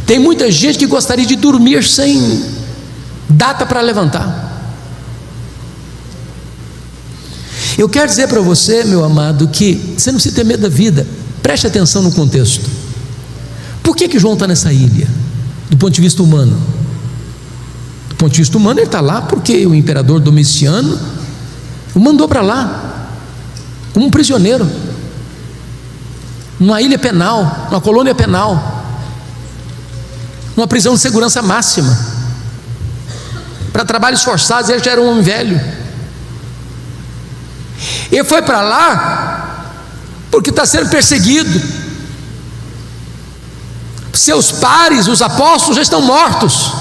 tem muita gente que gostaria de dormir sem data para levantar. Eu quero dizer para você, meu amado, que você não precisa ter medo da vida. Preste atenção no contexto. Por que João está nessa ilha? Do ponto de vista humano, do ponto de vista humano, ele está lá porque o imperador Domiciano o mandou para lá como um prisioneiro, numa ilha penal, numa colônia penal, numa prisão de segurança máxima, para trabalhos forçados. Ele já era um homem velho. Ele foi para lá porque está sendo perseguido. Seus pares, os apóstolos, já estão mortos.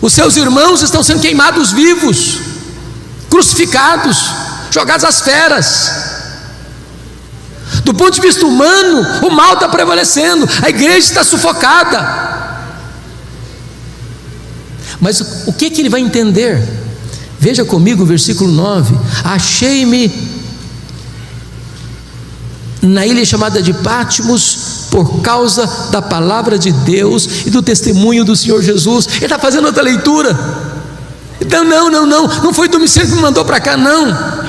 Os seus irmãos estão sendo queimados vivos, crucificados, jogados às feras. Do ponto de vista humano, o mal está prevalecendo, a igreja está sufocada. Mas o que ele vai entender? Veja comigo o versículo 9: achei-me na ilha chamada de Patmos por causa da palavra de Deus e do testemunho do Senhor Jesus. Ele está fazendo outra leitura. Então não foi Domiciano que me mandou para cá, não.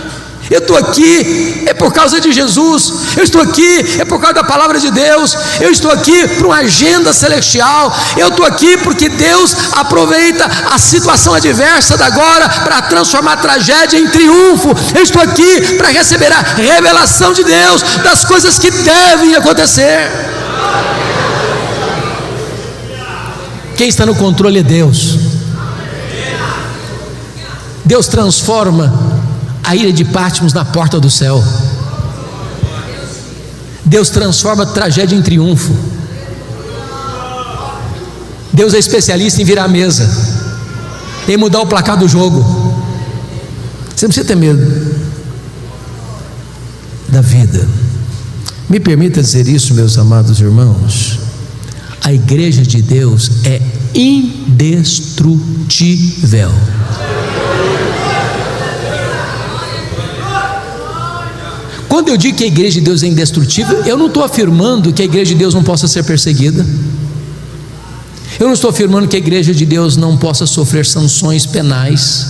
Eu estou aqui é por causa de Jesus, eu estou aqui é por causa da palavra de Deus, eu estou aqui para uma agenda celestial, eu estou aqui porque Deus aproveita a situação adversa da agora para transformar a tragédia em triunfo. Eu estou aqui para receber a revelação de Deus das coisas que devem acontecer. Quem está no controle é Deus. Deus transforma a ilha de Patmos na porta do céu. Deus transforma a tragédia em triunfo. Deus é especialista em virar a mesa, em mudar o placar do jogo. Você não precisa ter medo da vida. Me permita dizer isso, meus amados irmãos: a igreja de Deus é indestrutível. Quando eu digo que a igreja de Deus é indestrutível, eu não estou afirmando que a igreja de Deus não possa ser perseguida. Eu não estou afirmando que a igreja de Deus não possa sofrer sanções penais.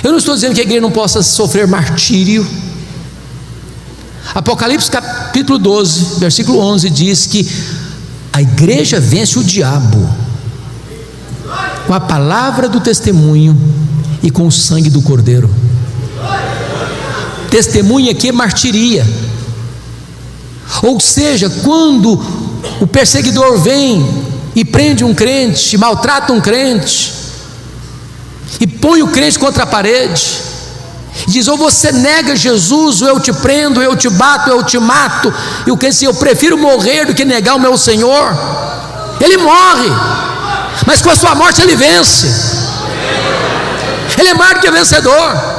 Eu não estou dizendo que a igreja não possa sofrer martírio. Apocalipse capítulo 12, versículo 11 diz que a igreja vence o diabo com a palavra do testemunho e com o sangue do Cordeiro. Testemunha aqui é martiria. Ou seja, quando o perseguidor vem e prende um crente, maltrata um crente, e põe o crente contra a parede, e diz: ou você nega Jesus, ou eu te prendo, ou eu te bato, ou eu te mato. E o crente diz: eu prefiro morrer do que negar o meu Senhor. Ele morre, mas com a sua morte ele vence. Ele é mais do que vencedor.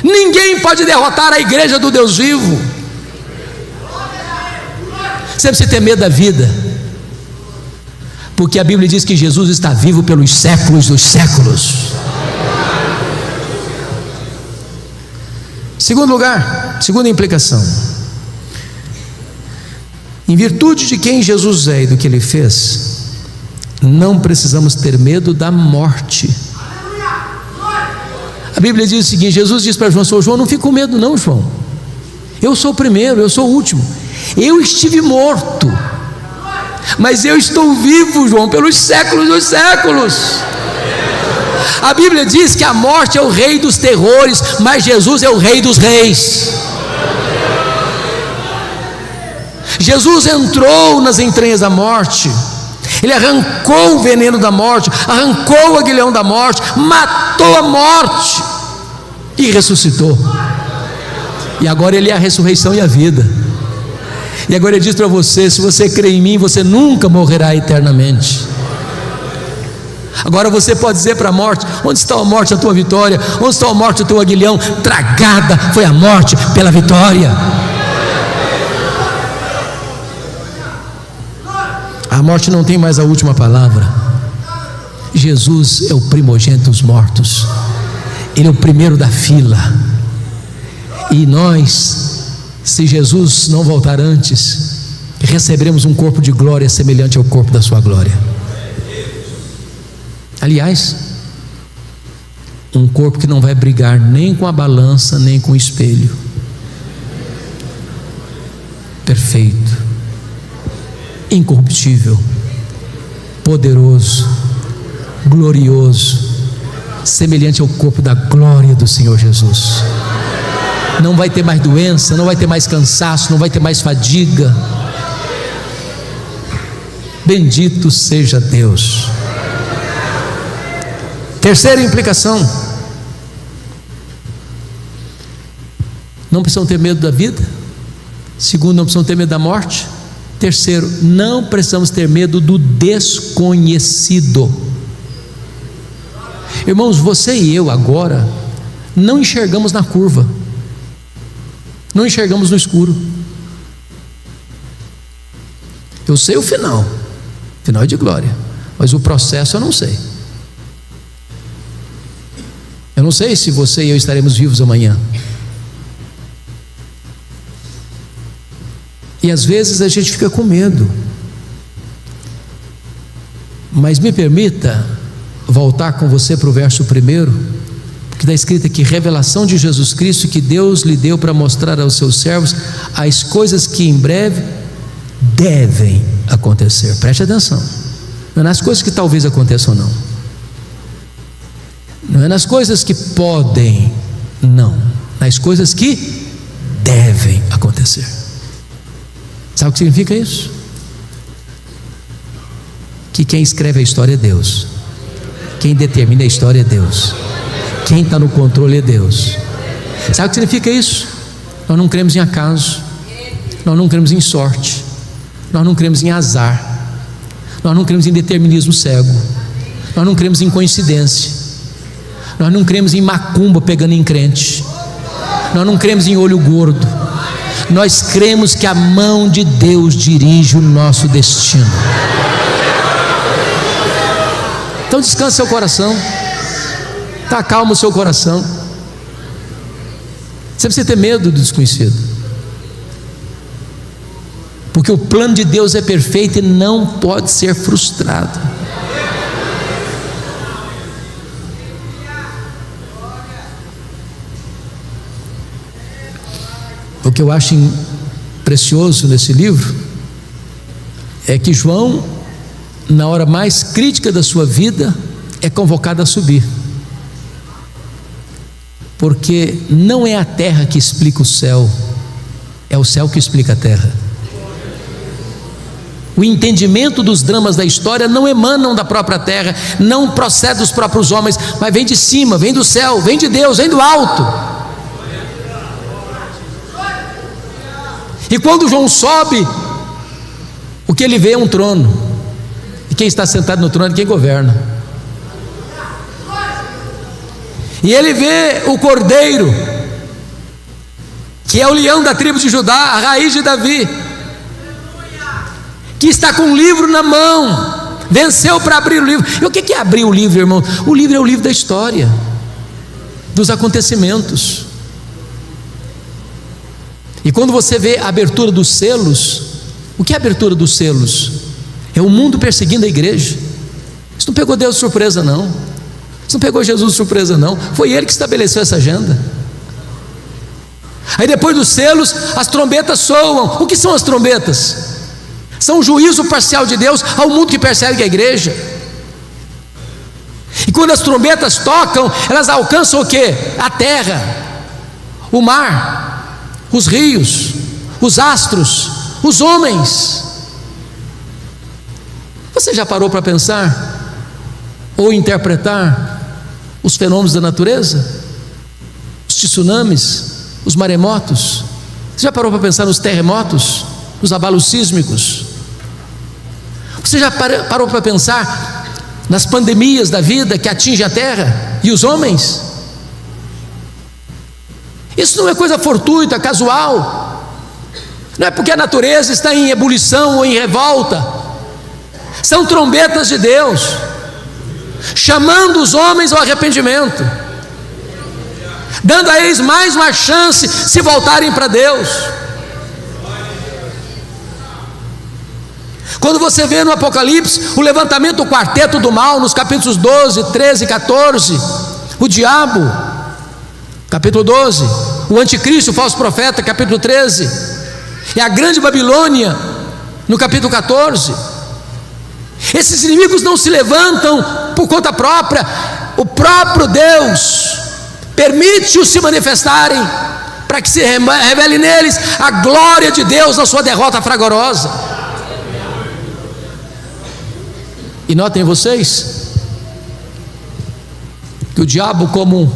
Ninguém pode derrotar a igreja do Deus vivo. Você precisa ter medo da vida, porque a Bíblia diz que Jesus está vivo pelos séculos dos séculos. Segundo lugar, segunda implicação: em virtude de quem Jesus é e do que Ele fez, não precisamos ter medo da morte. A Bíblia diz o seguinte: Jesus disse para João: João, não fique com medo não, João, eu sou o primeiro, eu sou o último. Eu estive morto, mas eu estou vivo, João, pelos séculos dos séculos. A Bíblia diz que a morte é o rei dos terrores, mas Jesus é o rei dos reis. Jesus entrou nas entranhas da morte, Ele arrancou o veneno da morte, arrancou o aguilhão da morte, matou a morte e ressuscitou. E agora Ele é a ressurreição e a vida. E agora Ele diz para você: se você crê em mim, você nunca morrerá eternamente. Agora você pode dizer para a morte: onde está a morte, a tua vitória? Onde está a morte, o teu aguilhão? Tragada foi a morte pela vitória. A morte não tem mais a última palavra. Jesus é o primogênito dos mortos, Ele é o primeiro da fila. E nós, se Jesus não voltar antes, receberemos um corpo de glória semelhante ao corpo da sua glória. Aliás, um corpo que não vai brigar nem com a balança, nem com o espelho. Perfeito, incorruptível, poderoso, glorioso, semelhante ao corpo da glória do Senhor Jesus. Não vai ter mais doença, não vai ter mais cansaço, não vai ter mais fadiga. Bendito seja Deus. Terceira implicação: não precisam ter medo da vida. Segundo, não precisam ter medo da morte. Terceiro, não precisamos ter medo do desconhecido. Irmãos, você e eu agora não enxergamos na curva, não enxergamos no escuro. Eu sei o final é de glória, mas o processo eu não sei. Eu não sei se você e eu estaremos vivos amanhã. E às vezes a gente fica com medo. Mas me permita voltar com você para o verso 1, porque está escrito aqui: revelação de Jesus Cristo que Deus lhe deu para mostrar aos seus servos as coisas que em breve devem acontecer. Preste atenção, não é nas coisas que talvez aconteçam, não é nas coisas que podem, não, nas coisas que devem acontecer. Sabe o que significa isso? Que quem escreve a história é Deus, quem determina a história é Deus, quem está no controle é Deus. Sabe o que significa isso? Nós não cremos em acaso, nós não cremos em sorte, nós não cremos em azar, nós não cremos em determinismo cego, nós não cremos em coincidência, nós não cremos em macumba pegando em crente, nós não cremos em olho gordo. Nós cremos que a mão de Deus dirige o nosso destino. Então descanse seu coração. Então acalma o seu coração. Você precisa ter medo do desconhecido, porque o plano de Deus é perfeito e não pode ser frustrado. O que eu acho precioso nesse livro é que João, na hora mais crítica da sua vida, é convocado a subir, porque não é a terra que explica o céu, é o céu que explica a terra. O entendimento dos dramas da história não emanam da própria terra, não procede dos próprios homens, mas vem de cima, vem do céu, vem de Deus, vem do alto. E quando João sobe, o que ele vê é um trono, e quem está sentado no trono é quem governa. E ele vê o Cordeiro, que é o leão da tribo de Judá, a raiz de Davi, que está com um livro na mão, venceu para abrir o livro. E o que é abrir o livro, irmão? O livro é o livro da história, dos acontecimentos. E quando você vê a abertura dos selos, o que é a abertura dos selos? É o mundo perseguindo a igreja. Isso não pegou Deus de surpresa, não. Isso não pegou Jesus de surpresa, não. Foi Ele que estabeleceu essa agenda. Aí depois dos selos, as trombetas soam. O que são as trombetas? São o juízo parcial de Deus ao mundo que persegue a igreja. E quando as trombetas tocam, elas alcançam o quê? A terra, o mar, os rios, os astros, os homens. Você já parou para pensar ou interpretar os fenômenos da natureza? Os tsunamis, os maremotos. Você já parou para pensar nos terremotos, nos abalos sísmicos? Você já parou para pensar nas pandemias da vida que atingem a terra e os homens? Isso não é coisa fortuita, casual. Não é porque a natureza está em ebulição ou em revolta. São trombetas de Deus chamando os homens ao arrependimento, dando a eles mais uma chance se voltarem para Deus. Quando você vê no Apocalipse o levantamento do quarteto do mal, nos capítulos 12, 13 e 14, o diabo, capítulo 12, o anticristo, o falso profeta, capítulo 13, e a grande Babilônia, no capítulo 14, esses inimigos não se levantam por conta própria, o próprio Deus permite-os se manifestarem, para que se revele neles a glória de Deus na sua derrota fragorosa. E notem vocês que o diabo, como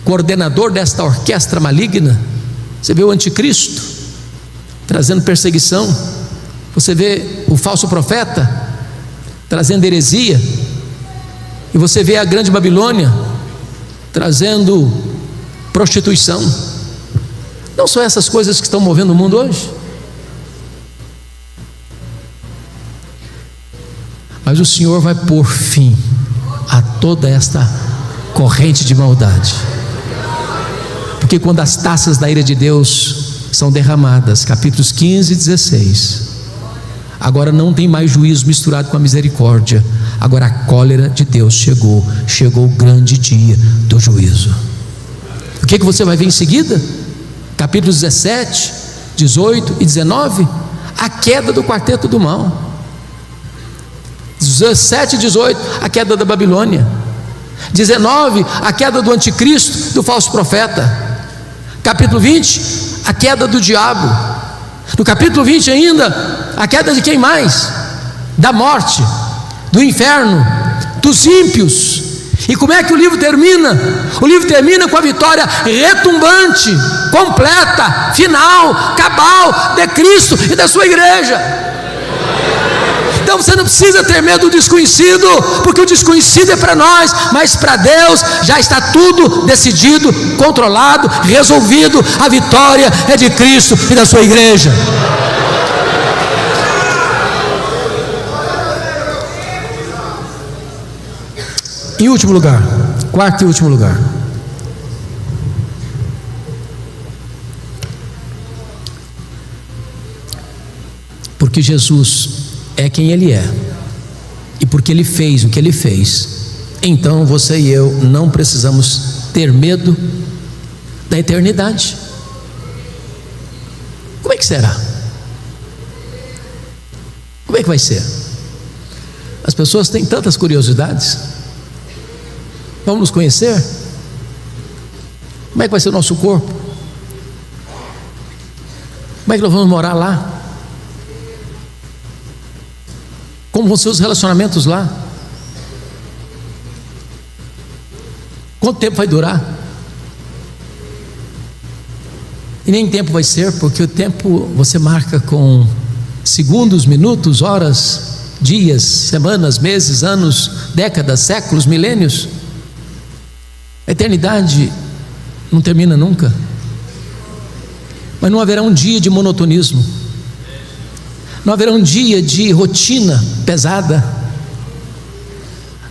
coordenador desta orquestra maligna, você vê o anticristo trazendo perseguição, você vê o falso profeta trazendo heresia, e você vê a grande Babilônia trazendo prostituição. Não são essas coisas que estão movendo o mundo hoje? Mas o Senhor vai pôr fim a toda esta corrente de maldade, porque quando as taças da ira de Deus são derramadas, capítulos 15 e 16, agora não tem mais juízo misturado com a misericórdia, agora a cólera de Deus chegou o grande dia do juízo. O que você vai ver em seguida? Capítulos 17, 18 e 19, a queda do quarteto do mal. 17 e 18, a queda da Babilônia. 19, a queda do anticristo, do falso profeta. Capítulo 20, a queda do diabo. No capítulo 20 ainda, a queda de quem mais? Da morte, do inferno, dos ímpios. E como é que o livro termina? O livro termina com a vitória retumbante, completa, final, cabal de Cristo e da sua igreja. Então você não precisa ter medo do desconhecido, porque o desconhecido é para nós, mas para Deus já está tudo decidido, controlado, resolvido. A vitória é de Cristo e da sua igreja. Em último lugar, quarto e último lugar, porque Jesus é quem Ele é, e porque Ele fez o que Ele fez, então você e eu não precisamos ter medo da eternidade. Como é que será? Como é que vai ser? As pessoas têm tantas curiosidades. Vamos nos conhecer? Como é que vai ser o nosso corpo? Como é que nós vamos morar lá? Como vão ser os relacionamentos lá? Quanto tempo vai durar? E nem tempo vai ser, porque o tempo você marca com segundos, minutos, horas, dias, semanas, meses, anos, décadas, séculos, milênios. A eternidade não termina nunca. Mas não haverá um dia de monotonismo, não haverá um dia de rotina pesada.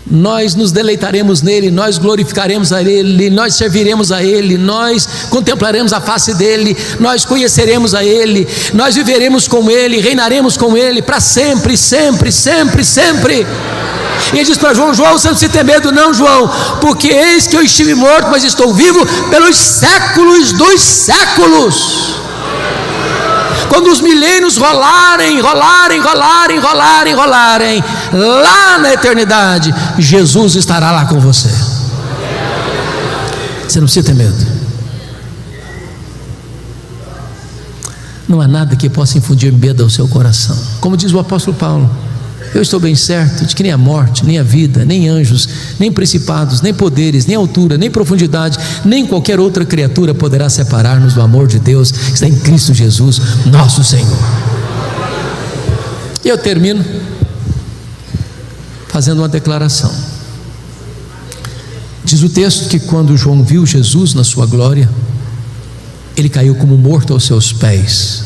Nós nos deleitaremos nele, nós glorificaremos a ele, nós serviremos a ele, nós contemplaremos a face dele, nós conheceremos a ele, nós viveremos com ele, reinaremos com ele para sempre, sempre, sempre, sempre. E ele diz para João: João, você não precisa ter medo não, João, porque eis que eu estive morto, mas estou vivo pelos séculos dos séculos. Quando os milênios rolarem, lá na eternidade, Jesus estará lá com você. Você não precisa ter medo. Não há nada que possa infundir medo ao seu coração. Como diz o apóstolo Paulo: eu estou bem certo de que nem a morte, nem a vida, nem anjos, nem principados, nem poderes, nem altura, nem profundidade, nem qualquer outra criatura poderá separar-nos do amor de Deus que está em Cristo Jesus, nosso Senhor. E eu termino fazendo uma declaração. Diz o texto que quando João viu Jesus na sua glória, ele caiu como morto aos seus pés.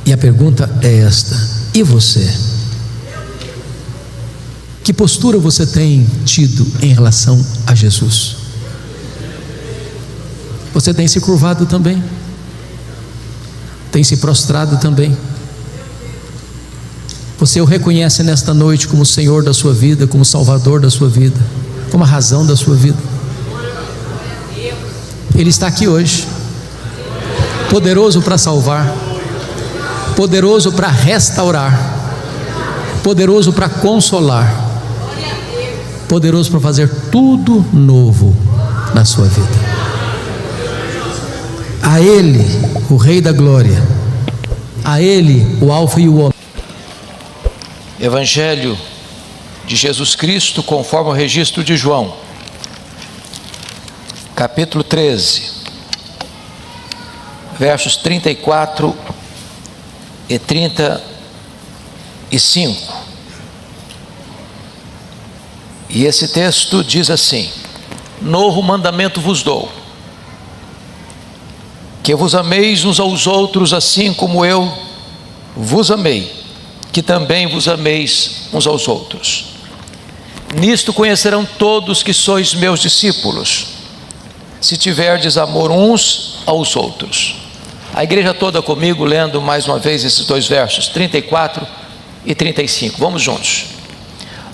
E a pergunta é esta: e você? Que postura você tem tido em relação a Jesus? Você tem se curvado também? Tem se prostrado também? Você o reconhece nesta noite como Senhor da sua vida, como Salvador da sua vida, como a razão da sua vida? Ele está aqui hoje, poderoso para salvar, poderoso para restaurar, poderoso para consolar, poderoso para fazer tudo novo na sua vida. A Ele, o Rei da Glória, a Ele, o Alfa e o Ômega. Evangelho de Jesus Cristo conforme o registro de João, capítulo 13, versos 34 e 35. E esse texto diz assim: novo mandamento vos dou, que vos ameis uns aos outros assim como eu vos amei, que também vos ameis uns aos outros. Nisto conhecerão todos que sois meus discípulos, se tiverdes amor uns aos outros. A igreja toda comigo, lendo mais uma vez esses dois versos, 34 e 35. Vamos juntos.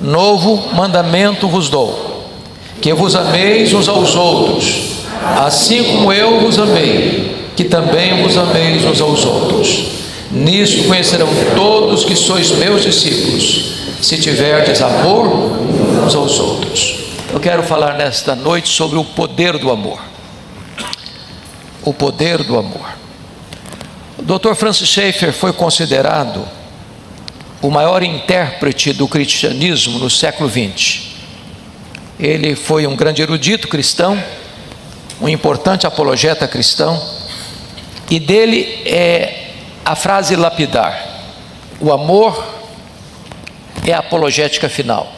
Novo mandamento vos dou, que vos ameis uns aos outros, assim como eu vos amei, que também vos ameis uns aos outros. Nisto conhecerão todos que sois meus discípulos, se tiverdes amor uns aos outros. Eu quero falar nesta noite sobre o poder do amor. O poder do amor. O Dr. Francis Schaeffer foi considerado o maior intérprete do cristianismo no século XX. Ele foi um grande erudito cristão, um importante apologeta cristão, e dele é a frase lapidar: o amor é a apologética final.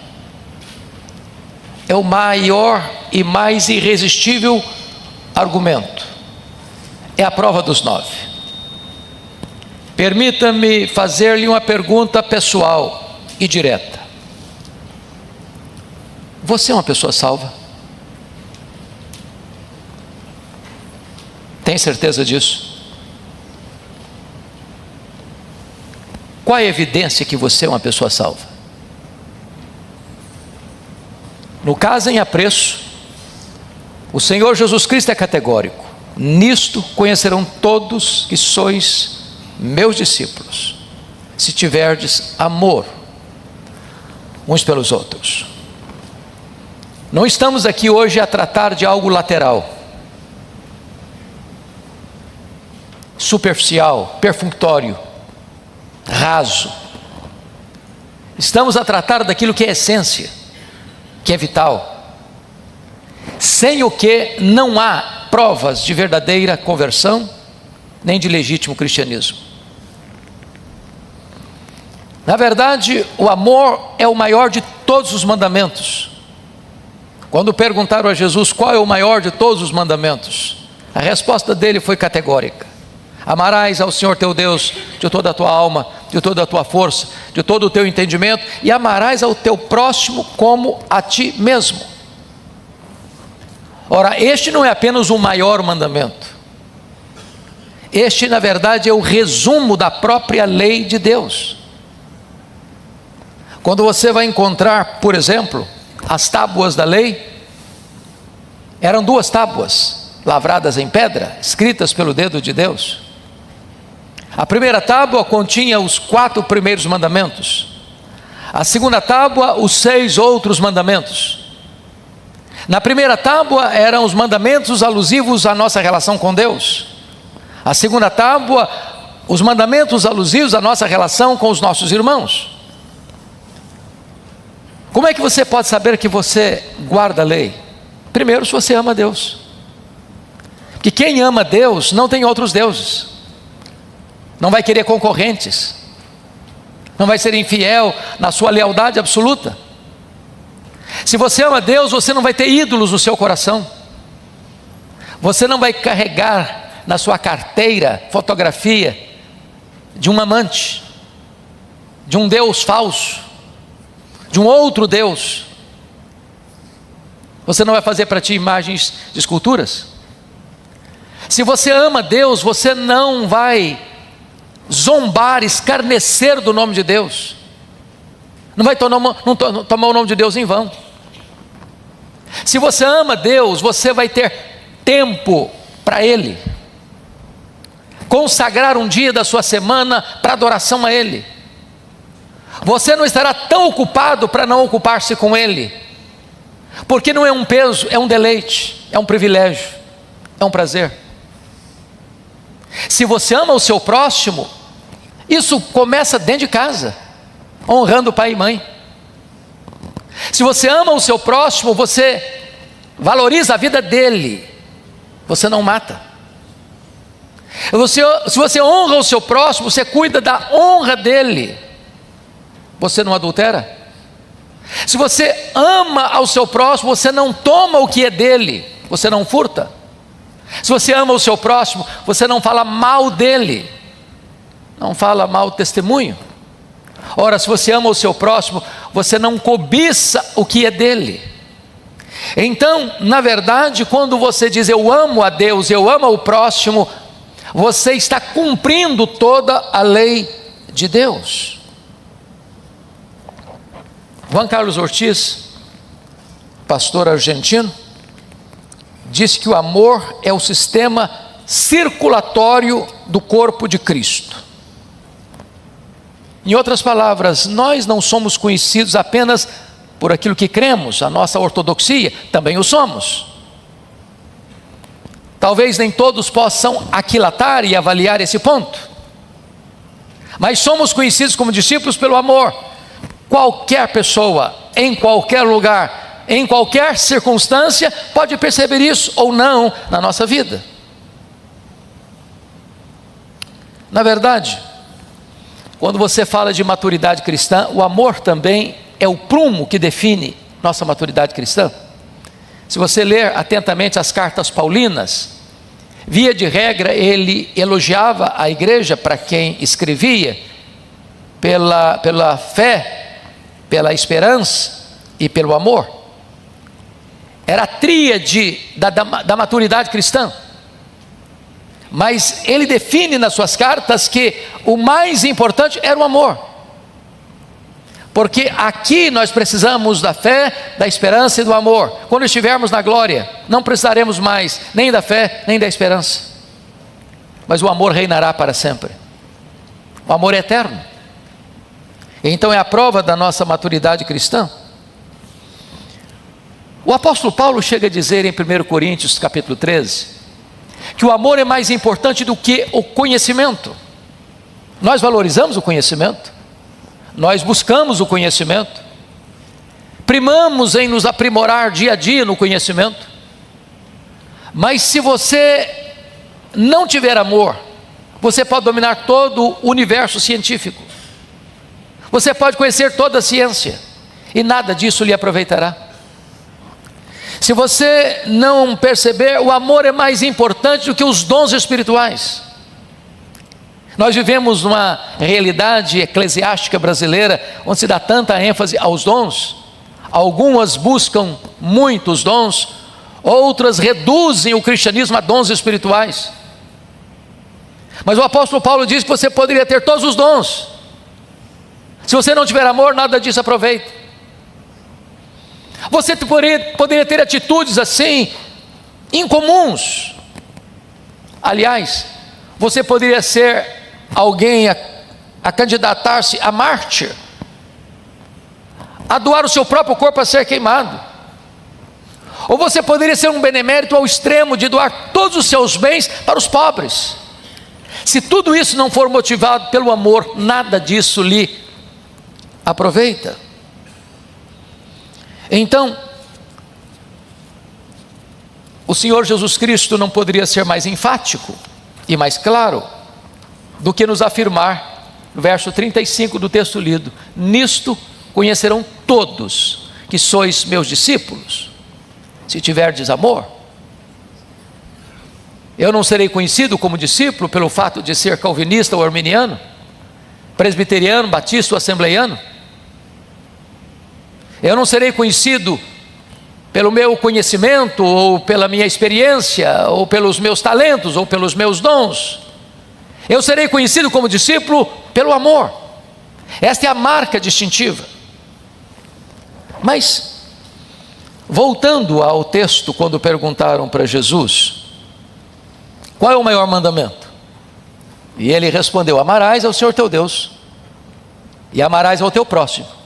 É o maior e mais irresistível argumento, é a prova dos 9. Permita-me fazer-lhe uma pergunta pessoal e direta. Você é uma pessoa salva? Tem certeza disso? Qual é a evidência que você é uma pessoa salva? No caso em apreço, o Senhor Jesus Cristo é categórico: nisto conhecerão todos que sois meus discípulos, se tiverdes amor uns pelos outros. Não estamos aqui hoje a tratar de algo lateral, superficial, perfunctório, raso. Estamos a tratar daquilo que é essência, que é vital, sem o que não há provas de verdadeira conversão, nem de legítimo cristianismo. Na verdade, o amor é o maior de todos os mandamentos. Quando perguntaram a Jesus qual é o maior de todos os mandamentos, a resposta dele foi categórica: amarás ao Senhor teu Deus de toda a tua alma, de toda a tua força, de todo o teu entendimento, e amarás ao teu próximo como a ti mesmo. Ora, este não é apenas o maior mandamento. Este, na verdade, é o resumo da própria lei de Deus. Quando você vai encontrar, por exemplo, as tábuas da lei, eram 2 tábuas lavradas em pedra, escritas pelo dedo de Deus. A primeira tábua continha os 4 primeiros mandamentos. A segunda tábua, os 6 outros mandamentos. Na primeira tábua eram os mandamentos alusivos à nossa relação com Deus. A segunda tábua, os mandamentos alusivos à nossa relação com os nossos irmãos. Como é que você pode saber que você guarda a lei? Primeiro, se você ama a Deus. Porque quem ama Deus não tem outros deuses, não vai querer concorrentes, não vai ser infiel na sua lealdade absoluta. Se você ama Deus, você não vai ter ídolos no seu coração, você não vai carregar na sua carteira fotografia de um amante, de um Deus falso, de um outro Deus. Você não vai fazer para ti imagens de esculturas. Se você ama Deus, você não vai zombar, escarnecer do nome de Deus, não vai tomar o nome de Deus em vão. Se você ama Deus, você vai ter tempo para Ele, consagrar um dia da sua semana para adoração a Ele. Você não estará tão ocupado para não ocupar-se com Ele, porque não é um peso, é um deleite, é um privilégio, é um prazer. Se você ama o seu próximo, isso começa dentro de casa, honrando o pai e mãe. Se você ama o seu próximo, você valoriza a vida dele, você não mata. Se você honra o seu próximo, você cuida da honra dele, você não adultera. Se você ama ao seu próximo, você não toma o que é dele, você não furta. Se você ama o seu próximo, você não fala mal dele, não fala mal testemunho. Ora, se você ama o seu próximo, você não cobiça o que é dele. Então, na verdade, quando você diz eu amo a Deus, eu amo o próximo, você está cumprindo toda a lei de Deus. Juan Carlos Ortiz, pastor argentino, disse que o amor é o sistema circulatório do corpo de Cristo. Em outras palavras, nós não somos conhecidos apenas por aquilo que cremos, a nossa ortodoxia, também o somos. Talvez nem todos possam aquilatar e avaliar esse ponto, mas somos conhecidos como discípulos pelo amor. Qualquer pessoa, em qualquer lugar, em qualquer circunstância, pode perceber isso ou não na nossa vida. Na verdade, quando você fala de maturidade cristã, o amor também é o prumo que define nossa maturidade cristã. Se você ler atentamente as cartas paulinas, via de regra ele elogiava a igreja para quem escrevia, pela fé pela esperança e pelo amor. Era a tríade da maturidade cristã. Mas ele define nas suas cartas que o mais importante era o amor. Porque aqui nós precisamos da fé, da esperança e do amor. Quando estivermos na glória, não precisaremos mais nem da fé, nem da esperança. Mas o amor reinará para sempre. O amor é eterno. Então é a prova da nossa maturidade cristã. O apóstolo Paulo chega a dizer em 1 Coríntios capítulo 13, que o amor é mais importante do que o conhecimento. Nós valorizamos o conhecimento, nós buscamos o conhecimento, primamos em nos aprimorar dia a dia no conhecimento, mas se você não tiver amor, você pode dominar todo o universo científico, você pode conhecer toda a ciência, e nada disso lhe aproveitará. Se você não perceber, o amor é mais importante do que os dons espirituais. Nós vivemos numa realidade eclesiástica brasileira, onde se dá tanta ênfase aos dons. Algumas buscam muitos dons, outras reduzem o cristianismo a dons espirituais. Mas o apóstolo Paulo diz que você poderia ter todos os dons. Se você não tiver amor, nada disso aproveita. Você poderia ter atitudes assim, incomuns. Aliás, você poderia ser alguém a candidatar-se a mártir, a doar o seu próprio corpo a ser queimado. Ou você poderia ser um benemérito ao extremo de doar todos os seus bens para os pobres. Se tudo isso não for motivado pelo amor, nada disso lhe aproveita. Então, o Senhor Jesus Cristo não poderia ser mais enfático e mais claro do que nos afirmar, no verso 35 do texto lido: nisto conhecerão todos que sois meus discípulos, se tiverdes amor. Eu não serei conhecido como discípulo pelo fato de ser calvinista ou arminiano, presbiteriano, batista ou assembleiano. Eu não serei conhecido pelo meu conhecimento, ou pela minha experiência, ou pelos meus talentos, ou pelos meus dons. Eu serei conhecido como discípulo pelo amor. Esta é a marca distintiva. Mas, voltando ao texto, quando perguntaram para Jesus, qual é o maior mandamento? E ele respondeu: amarás ao Senhor teu Deus, e amarás ao teu próximo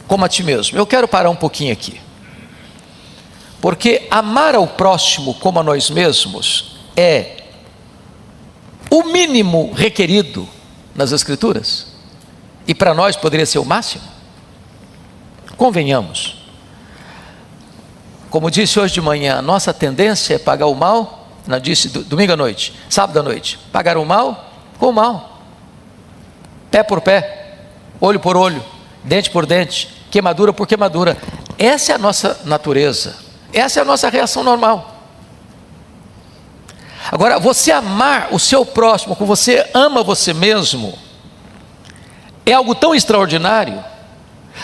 como a ti mesmo. Eu quero parar um pouquinho aqui, porque amar ao próximo como a nós mesmos é o mínimo requerido nas Escrituras, e para nós poderia ser o máximo. Convenhamos, como disse hoje de manhã, a nossa tendência é pagar o mal, não disse domingo à noite, sábado à noite, pagar o mal com o mal, pé por pé, olho por olho, dente por dente, queimadura por queimadura. Essa é a nossa natureza, essa é a nossa reação normal. Agora, você amar o seu próximo como você ama você mesmo é algo tão extraordinário,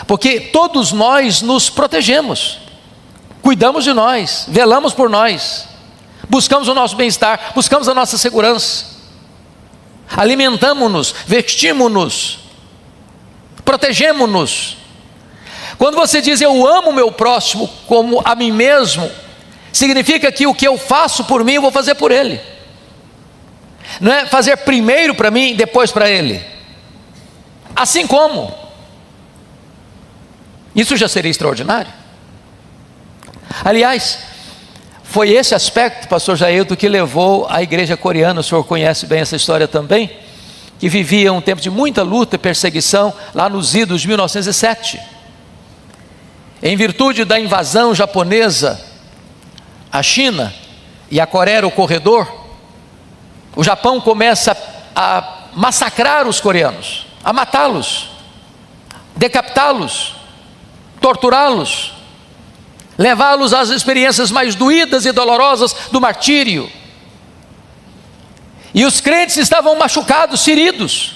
porque todos nós nos protegemos, cuidamos de nós, velamos por nós, buscamos o nosso bem-estar, buscamos a nossa segurança, alimentamos-nos, vestimos-nos, protegemos-nos. Quando você diz eu amo o meu próximo como a mim mesmo, significa que o que eu faço por mim eu vou fazer por ele. Não é fazer primeiro para mim, depois para ele. Assim como, isso já seria extraordinário. Aliás, foi esse aspecto, pastor Jailton, que levou a igreja coreana, o senhor conhece bem essa história também, que vivia um tempo de muita luta e perseguição lá nos idos de 1907. Em virtude da invasão japonesa à China, e a Coreia era o corredor, o Japão começa a massacrar os coreanos, a matá-los, decapitá-los, torturá-los, levá-los às experiências mais doídas e dolorosas do martírio. E os crentes estavam machucados, feridos.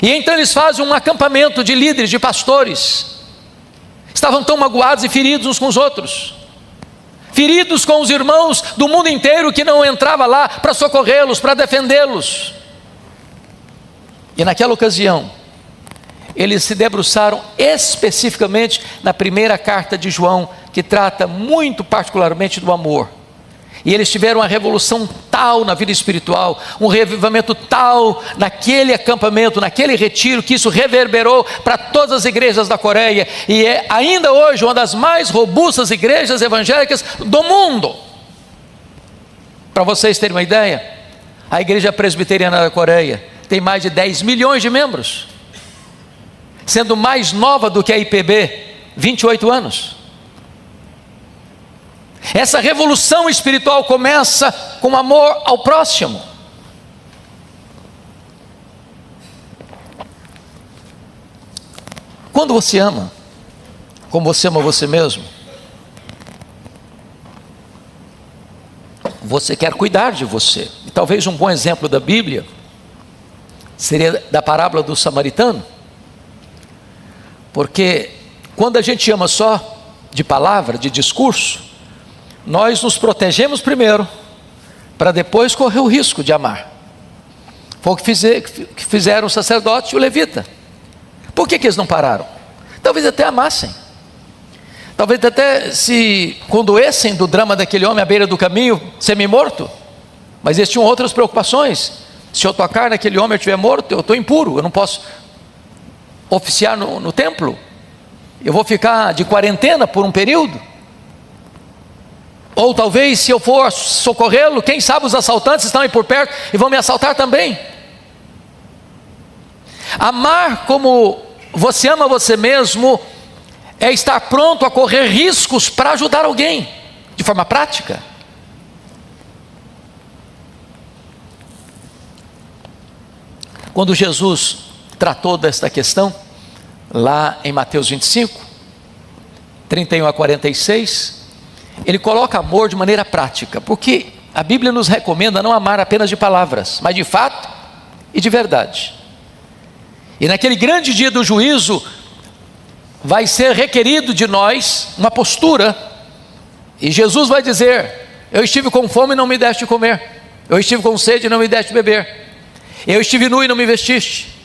E então eles fazem um acampamento de líderes, de pastores. Estavam tão magoados e feridos uns com os outros, feridos com os irmãos do mundo inteiro que não entrava lá para socorrê-los, para defendê-los. E naquela ocasião, eles se debruçaram especificamente na primeira carta de João, que trata muito particularmente do amor. E eles tiveram uma revolução tal na vida espiritual, um revivamento tal naquele acampamento, naquele retiro, que isso reverberou para todas as igrejas da Coreia, e é ainda hoje uma das mais robustas igrejas evangélicas do mundo. Para vocês terem uma ideia, a Igreja Presbiteriana da Coreia tem mais de 10 milhões de membros, sendo mais nova do que a IPB, 28 anos. Essa revolução espiritual começa com amor ao próximo. Quando você ama, como você ama você mesmo, você quer cuidar de você. E talvez um bom exemplo da Bíblia seria da parábola do samaritano, porque quando a gente ama só de palavra, de discurso, nós nos protegemos primeiro, para depois correr o risco de amar. Foi o que fizeram o sacerdote e o levita. Por que eles não pararam? Talvez até amassem, talvez até se condoessem do drama daquele homem à beira do caminho, semi-morto, mas eles tinham outras preocupações. Se eu tocar naquele homem e estiver morto, eu estou impuro, eu não posso oficiar no templo, eu vou ficar de quarentena por um período. Ou talvez, se eu for socorrê-lo, quem sabe os assaltantes estão aí por perto e vão me assaltar também. Amar como você ama você mesmo é estar pronto a correr riscos para ajudar alguém, de forma prática. Quando Jesus tratou desta questão, lá em Mateus 25, 31 a 46, ele coloca amor de maneira prática, porque a Bíblia nos recomenda não amar apenas de palavras, mas de fato e de verdade. E naquele grande dia do juízo, vai ser requerido de nós uma postura, e Jesus vai dizer: eu estive com fome e não me deste comer, eu estive com sede e não me deste beber, eu estive nu e não me vestiste,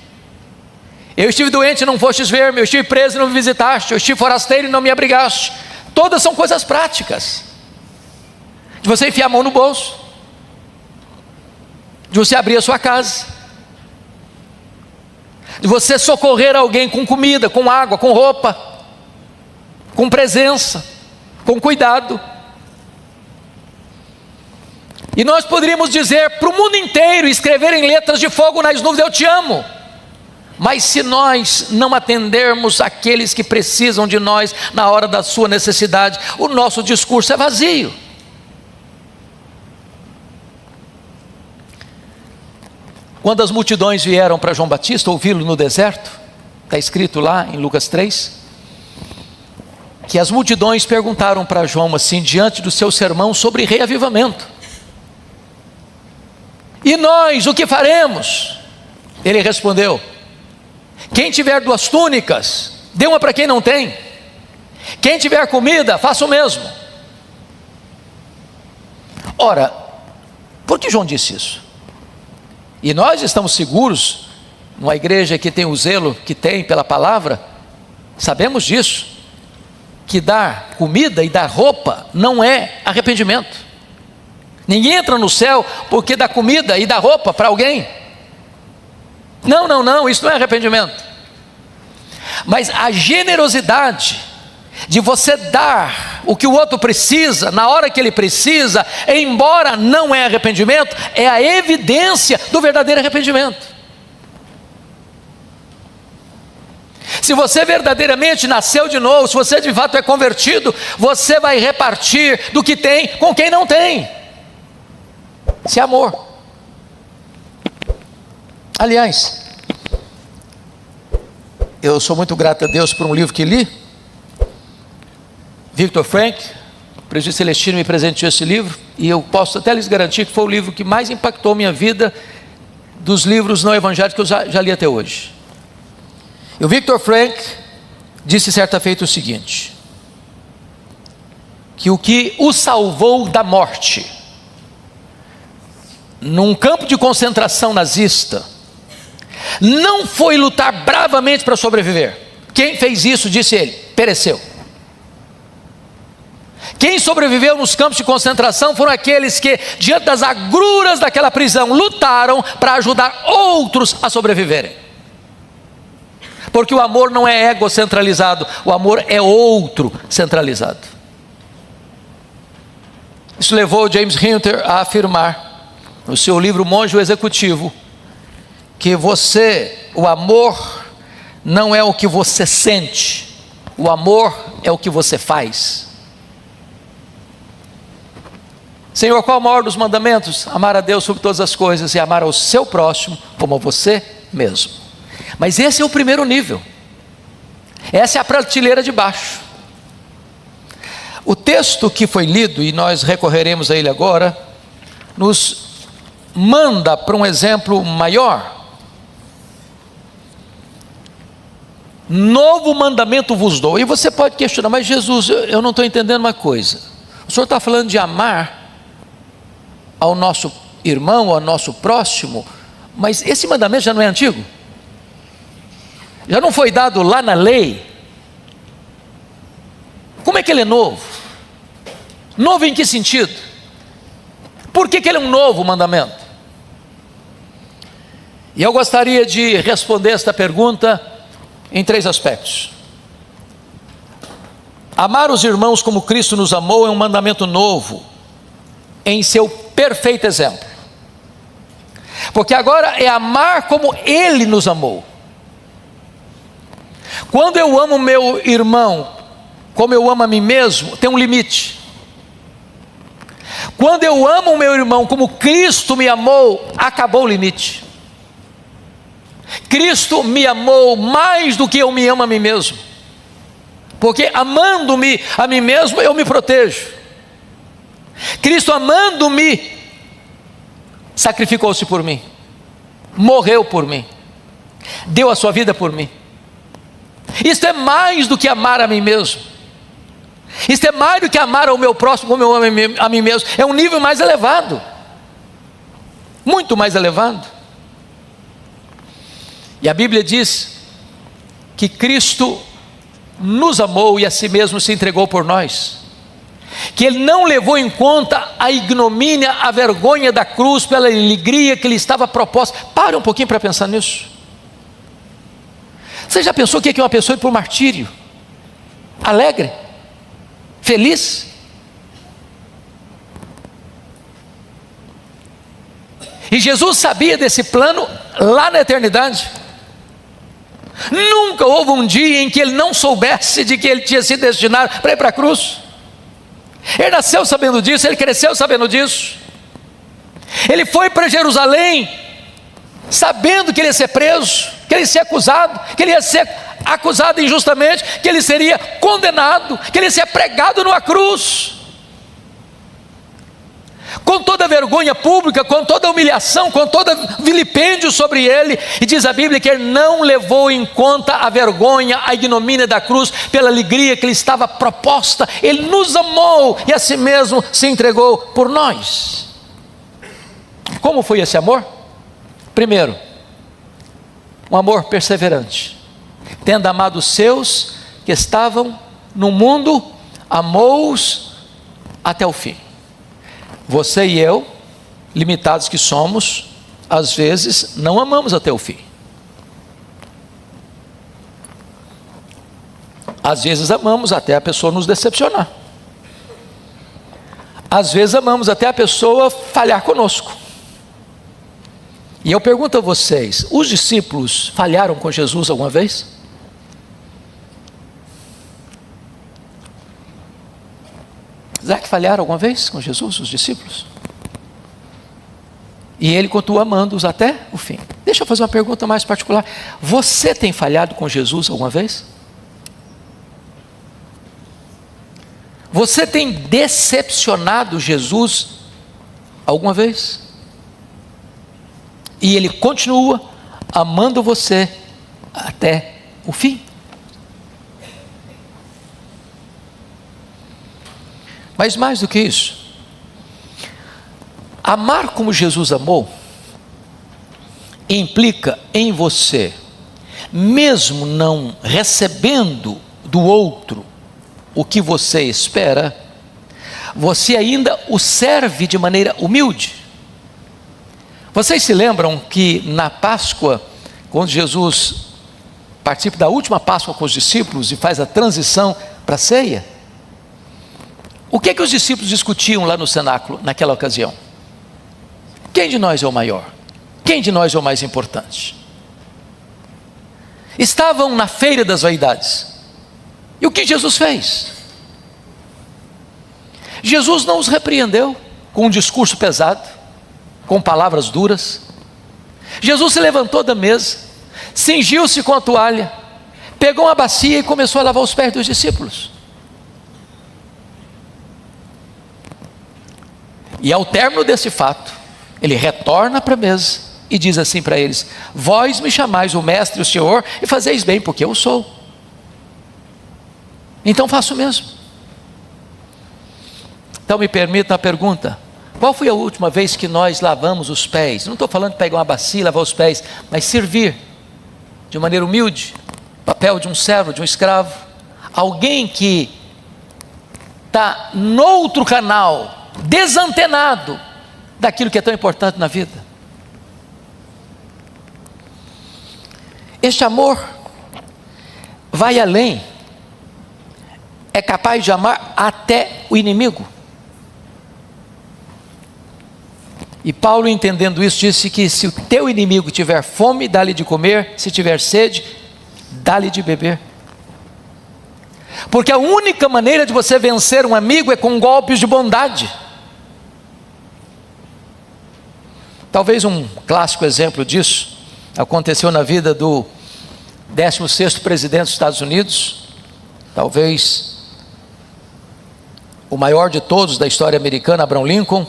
eu estive doente e não fostes ver-me, eu estive preso e não me visitaste, eu estive forasteiro e não me abrigaste. Todas são coisas práticas, de você enfiar a mão no bolso, de você abrir a sua casa, de você socorrer alguém com comida, com água, com roupa, com presença, com cuidado. E nós poderíamos dizer para o mundo inteiro, escrever em letras de fogo nas nuvens: eu te amo. Mas se nós não atendermos aqueles que precisam de nós na hora da sua necessidade, o nosso discurso é vazio. Quando as multidões vieram para João Batista ouvi-lo no deserto, está escrito lá em Lucas 3, que as multidões perguntaram para João assim, diante do seu sermão sobre reavivamento: e nós, o que faremos? Ele respondeu: quem tiver 2 túnicas, dê uma para quem não tem. Quem tiver comida, faça o mesmo. Ora, por que João disse isso? E nós estamos seguros, numa igreja que tem o zelo que tem pela palavra, sabemos disso, que dar comida e dar roupa não é arrependimento. Ninguém entra no céu porque dá comida e dá roupa para alguém. Não, isso não é arrependimento. Mas a generosidade de você dar o que o outro precisa, na hora que ele precisa, embora não é arrependimento, é a evidência do verdadeiro arrependimento. Se você verdadeiramente nasceu de novo, se você de fato é convertido, você vai repartir do que tem com quem não tem. Isso é amor. Aliás, eu sou muito grato a Deus por um livro que li. Victor Frank, o presbítero Celestino, me presenteou esse livro, e eu posso até lhes garantir que foi o livro que mais impactou minha vida dos livros não evangélicos que eu já li até hoje. E o Viktor Frankl disse certa feita o seguinte: que o que o salvou da morte num campo de concentração nazista não foi lutar bravamente para sobreviver. Quem fez isso, disse ele, pereceu. Quem sobreviveu nos campos de concentração foram aqueles que, diante das agruras daquela prisão, lutaram para ajudar outros a sobreviverem. Porque o amor não é egocentralizado, o amor é outro centralizado. Isso levou James Hunter a afirmar, no seu livro Monge Executivo, que o amor não é o que você sente, o amor é o que você faz. Senhor, qual é o maior dos mandamentos? Amar a Deus sobre todas as coisas e amar ao seu próximo como a você mesmo. Mas esse é o primeiro nível, essa é a prateleira de baixo. O texto que foi lido, e nós recorreremos a ele agora, nos manda para um exemplo maior. Novo mandamento vos dou. E você pode questionar, mas Jesus, eu não estou entendendo uma coisa. O Senhor está falando de amar ao nosso irmão, ao nosso próximo, mas esse mandamento já não é antigo? Já não foi dado lá na lei? Como é que ele é novo? Novo em que sentido? Por que ele é um novo mandamento? E eu gostaria de responder esta pergunta em 3 aspectos. Amar os irmãos como Cristo nos amou é um mandamento novo, em seu perfeito exemplo. Porque agora é amar como Ele nos amou. Quando eu amo meu irmão como eu amo a mim mesmo, tem um limite. Quando eu amo o meu irmão como Cristo me amou, acabou o limite. Cristo me amou mais do que eu me amo a mim mesmo, porque amando-me a mim mesmo, eu me protejo. Cristo, amando-me, sacrificou-se por mim, morreu por mim, deu a sua vida por mim. Isto é mais do que amar a mim mesmo. Isto é mais do que amar ao meu próximo como eu amo a mim mesmo. É um nível mais elevado, muito mais elevado. E a Bíblia diz que Cristo nos amou e a si mesmo se entregou por nós, que Ele não levou em conta a ignomínia, a vergonha da cruz, pela alegria que lhe estava proposta. Pare um pouquinho para pensar nisso. Você já pensou o que é uma pessoa ir para o martírio? Alegre? Feliz? E Jesus sabia desse plano lá na eternidade. Nunca houve um dia em que Ele não soubesse de que Ele tinha sido destinado para ir para a cruz. Ele nasceu sabendo disso, Ele cresceu sabendo disso. Ele foi para Jerusalém sabendo que Ele ia ser preso, que Ele ia ser acusado, que Ele ia ser acusado injustamente, que Ele seria condenado, que Ele ia ser pregado numa cruz, com toda a vergonha pública, com toda a humilhação, com todo vilipêndio sobre Ele. E diz a Bíblia que Ele não levou em conta a vergonha, a ignomínia da cruz, pela alegria que lhe estava proposta. Ele nos amou e a si mesmo se entregou por nós. Como foi esse amor? Primeiro, um amor perseverante. Tendo amado os seus que estavam no mundo, amou-os até o fim. Você e eu, limitados que somos, às vezes não amamos até o fim. Às vezes amamos até a pessoa nos decepcionar. Às vezes amamos até a pessoa falhar conosco. E eu pergunto a vocês, os discípulos falharam com Jesus alguma vez? Será que falharam alguma vez com Jesus, os discípulos? E Ele continua amando-os até o fim. Deixa eu fazer uma pergunta mais particular. Você tem falhado com Jesus alguma vez? Você tem decepcionado Jesus alguma vez? E Ele continua amando você até o fim. Mas mais do que isso, amar como Jesus amou implica em você, mesmo não recebendo do outro o que você espera, você ainda o serve de maneira humilde. Vocês se lembram que na Páscoa, quando Jesus participa da última Páscoa com os discípulos e faz a transição para a ceia, o que os discípulos discutiam lá no cenáculo naquela ocasião? Quem de nós é o maior? Quem de nós é o mais importante? Estavam na feira das vaidades. E o que Jesus fez? Jesus não os repreendeu com um discurso pesado, com palavras duras. Jesus se levantou da mesa, cingiu-se com a toalha, pegou uma bacia e começou a lavar os pés dos discípulos. E ao término desse fato, ele retorna para a mesa e diz assim para eles: vós me chamais o mestre e o senhor, e fazeis bem, porque eu sou. Então faço o mesmo. Então me permita a pergunta: qual foi a última vez que nós lavamos os pés? Não estou falando de pegar uma bacia e lavar os pés, mas servir de maneira humilde, papel de um servo, de um escravo, alguém que está noutro canal, desantenado daquilo que é tão importante na vida. Este amor vai além, é capaz de amar até o inimigo. E Paulo, entendendo isso, disse que se o teu inimigo tiver fome, dá-lhe de comer, se tiver sede, dá-lhe de beber. Porque a única maneira de você vencer um amigo é com golpes de bondade. Talvez um clássico exemplo disso aconteceu na vida do 16º presidente dos Estados Unidos, talvez o maior de todos da história americana, Abraham Lincoln.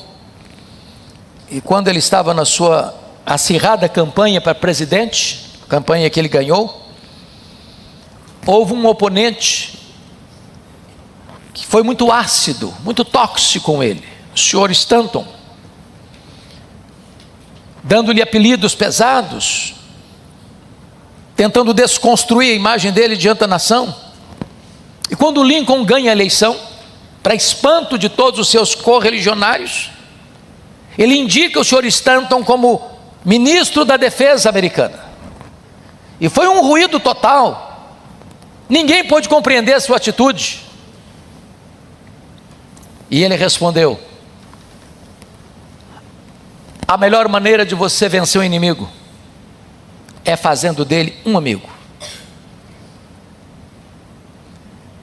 E quando ele estava na sua acirrada campanha para presidente, campanha que ele ganhou, houve um oponente que foi muito ácido, muito tóxico com ele, o senhor Stanton, dando-lhe apelidos pesados, tentando desconstruir a imagem dele diante da nação. E quando Lincoln ganha a eleição, para espanto de todos os seus correligionários, ele indica o senhor Stanton como ministro da defesa americana. E foi um ruído total. Ninguém pôde compreender a sua atitude. E ele respondeu: a melhor maneira de você vencer o inimigo é fazendo dele um amigo.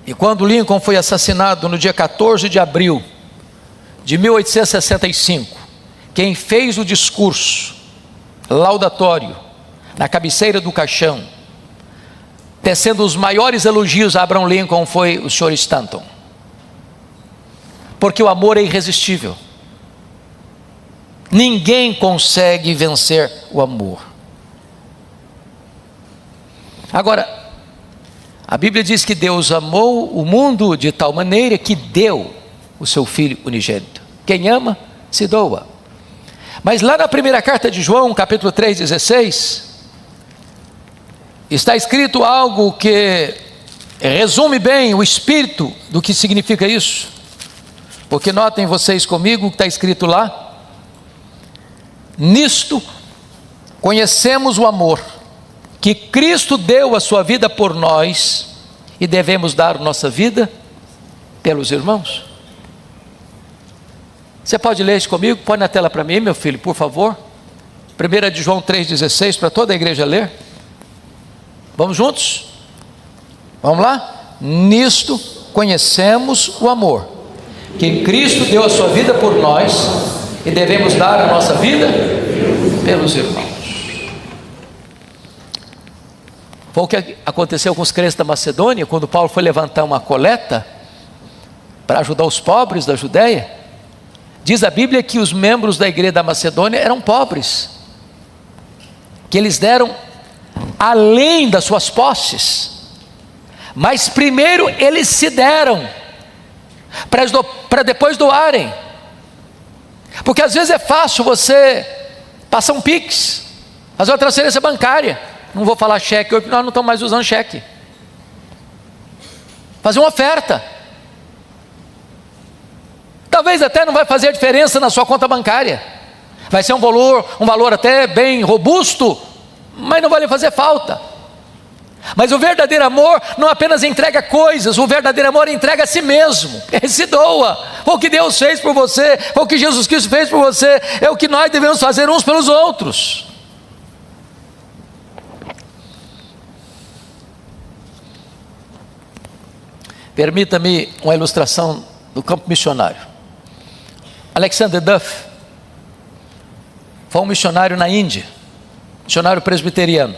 E quando Lincoln foi assassinado no dia 14 de abril de 1865, quem fez o discurso laudatório na cabeceira do caixão, tecendo os maiores elogios a Abraham Lincoln, foi o senhor Stanton. Porque o amor é irresistível. Ninguém consegue vencer o amor. Agora, a Bíblia diz que Deus amou o mundo de tal maneira que deu o seu Filho unigênito. Quem ama, se doa. Mas lá na primeira carta de João, capítulo 3,16, está escrito algo que resume bem o espírito do que significa isso. Porque notem vocês comigo o que está escrito lá: nisto conhecemos o amor que Cristo deu a sua vida por nós, e devemos dar nossa vida pelos irmãos. Você pode ler isso comigo? Põe na tela para mim, meu filho, por favor. 1 de João 3,16, para toda a igreja ler. Vamos juntos? Vamos lá? Nisto conhecemos o amor que Cristo deu a sua vida por nós, e devemos dar a nossa vida pelos irmãos. Foi o que aconteceu com os crentes da Macedônia, quando Paulo foi levantar uma coleta para ajudar os pobres da Judéia. Diz a Bíblia que os membros da igreja da Macedônia eram pobres, que eles deram além das suas posses, mas primeiro eles se deram, para depois doarem. Porque às vezes é fácil você passar um Pix, fazer uma transferência bancária, não vou falar cheque, hoje nós não estamos mais usando cheque, fazer uma oferta, talvez até não vai fazer diferença na sua conta bancária, vai ser um valor até bem robusto, mas não vai lhe fazer falta. Mas o verdadeiro amor não apenas entrega coisas, o verdadeiro amor entrega a si mesmo, ele se doa. Foi o que Deus fez por você, foi o que Jesus Cristo fez por você, é o que nós devemos fazer uns pelos outros. Permita-me uma ilustração do campo missionário. Alexander Duff foi um missionário na Índia, missionário presbiteriano.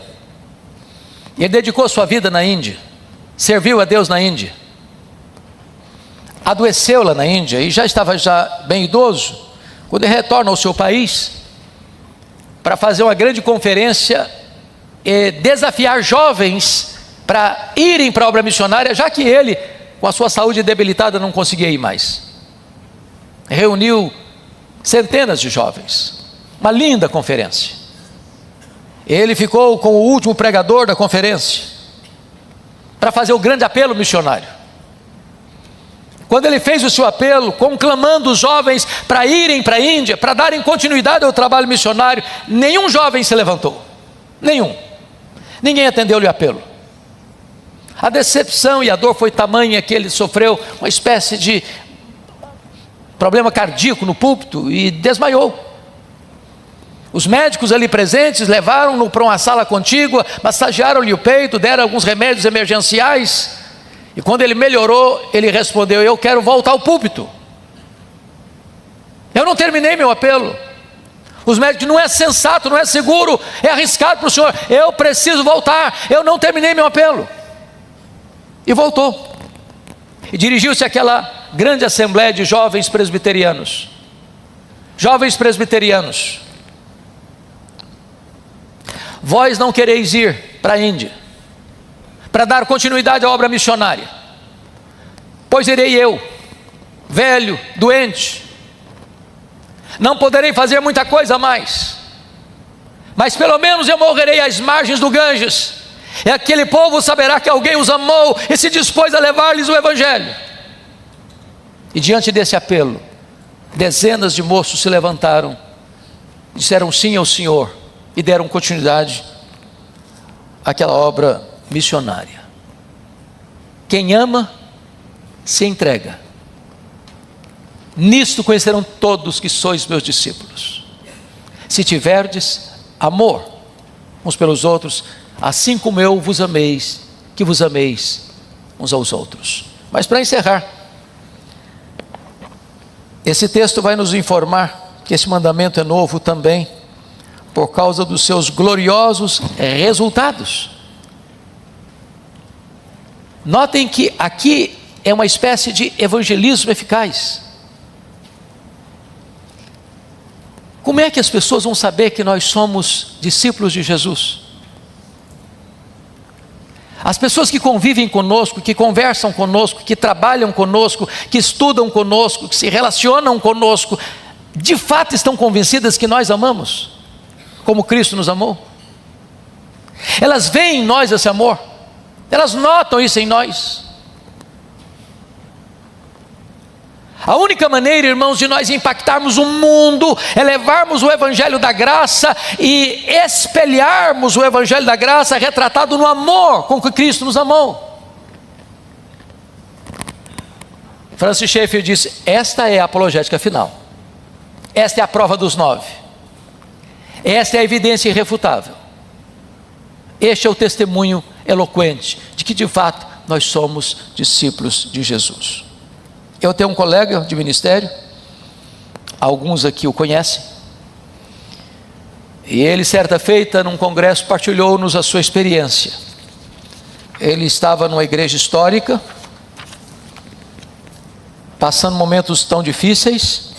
E ele dedicou sua vida na Índia, serviu a Deus na Índia, adoeceu lá na Índia e já estava bem idoso, quando ele retorna ao seu país, para fazer uma grande conferência e desafiar jovens para irem para a obra missionária, já que ele, com a sua saúde debilitada, não conseguia ir mais. Reuniu centenas de jovens, uma linda conferência. Ele ficou com o último pregador da conferência, para fazer o grande apelo missionário. Quando ele fez o seu apelo, conclamando os jovens para irem para a Índia, para darem continuidade ao trabalho missionário, nenhum jovem se levantou, nenhum, ninguém atendeu-lhe o apelo. A decepção e a dor foi tamanha que ele sofreu uma espécie de problema cardíaco no púlpito e desmaiou. Os médicos ali presentes levaram-no para uma sala contígua, massagearam-lhe o peito, deram alguns remédios emergenciais, e quando ele melhorou, ele respondeu: eu quero voltar ao púlpito, eu não terminei meu apelo. Os médicos: não é sensato, não é seguro, é arriscado para o senhor, eu preciso voltar, eu não terminei meu apelo. E voltou, e dirigiu-se àquela grande assembleia de jovens presbiterianos. Jovens presbiterianos, vós não quereis ir para a Índia, para dar continuidade à obra missionária, pois irei eu, velho, doente, não poderei fazer muita coisa mais, mas pelo menos eu morrerei às margens do Ganges, e aquele povo saberá que alguém os amou e se dispôs a levar-lhes o Evangelho. E diante desse apelo, dezenas de moços se levantaram, disseram sim ao Senhor e deram continuidade àquela obra missionária. Quem ama, se entrega. Nisto conhecerão todos que sois meus discípulos, se tiverdes amor uns pelos outros, assim como eu vos ameis, que vos ameis uns aos outros. Mas para encerrar, esse texto vai nos informar que esse mandamento é novo também por causa dos seus gloriosos resultados. Notem que aqui é uma espécie de evangelismo eficaz. Como é que as pessoas vão saber que nós somos discípulos de Jesus? As pessoas que convivem conosco, que conversam conosco, que trabalham conosco, que estudam conosco, que se relacionam conosco, de fato estão convencidas que nós amamos, como Cristo nos amou? Elas veem em nós esse amor, elas notam isso em nós. A única maneira, irmãos, de nós impactarmos o mundo é levarmos o Evangelho da Graça e espelharmos o Evangelho da Graça retratado no amor com que Cristo nos amou. Francis Schaeffer disse: esta é a apologética final, esta é a prova dos 9, esta é a evidência irrefutável, este é o testemunho eloquente de que de fato nós somos discípulos de Jesus. Eu tenho um colega de ministério, alguns aqui o conhecem, e ele certa feita num congresso partilhou-nos a sua experiência. Ele estava numa igreja histórica, passando momentos tão difíceis,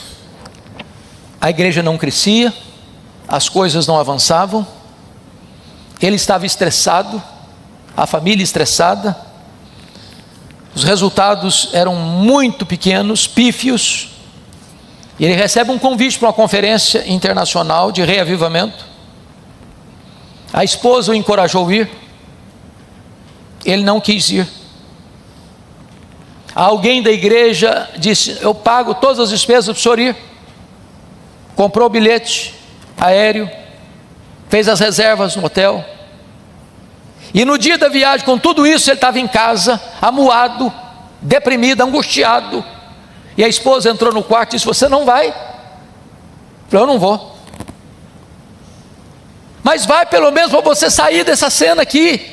a igreja não crescia, as coisas não avançavam, Ele estava estressado, a família estressada, os resultados eram muito pequenos, pífios, e ele recebe um convite para uma conferência internacional de reavivamento. A esposa o encorajou a ir, ele não quis ir. Alguém da igreja disse: eu pago todas as despesas para o senhor ir. Comprou o bilhete aéreo, fez as reservas no hotel, e no dia da viagem, com tudo isso, ele estava em casa, amuado, deprimido, angustiado, e a esposa entrou no quarto e disse: você não vai? Ele falou: eu não vou. Mas vai pelo menos para você sair dessa cena aqui,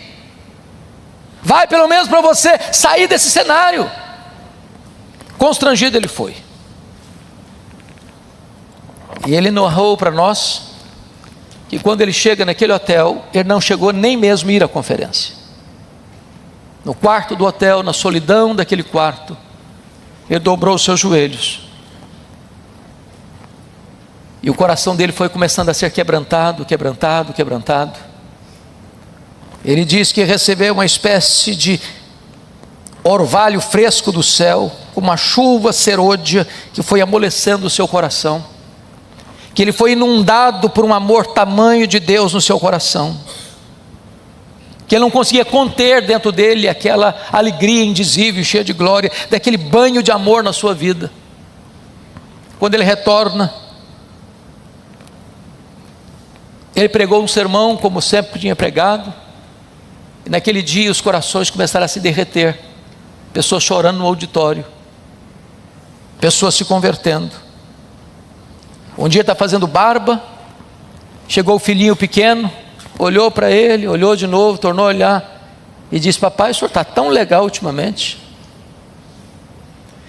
vai pelo menos para você sair desse cenário. Constrangido ele foi, e ele narrou para nós que quando ele chega naquele hotel, ele não chegou nem mesmo a ir à conferência. No quarto do hotel, na solidão daquele quarto, ele dobrou os seus joelhos, e o coração dele foi começando a ser quebrantado. Ele diz que recebeu uma espécie de orvalho fresco do céu, com uma chuva serôdia que foi amolecendo o seu coração, que ele foi inundado por um amor tamanho de Deus no seu coração, que ele não conseguia conter dentro dele aquela alegria indizível, cheia de glória, daquele banho de amor na sua vida. Quando ele retorna, ele pregou um sermão como sempre tinha pregado, e naquele dia os corações começaram a se derreter, pessoas chorando no auditório, pessoas se convertendo. Um dia está fazendo barba, chegou o filhinho pequeno, olhou para ele, olhou de novo, tornou a olhar e disse: papai, o senhor está tão legal ultimamente.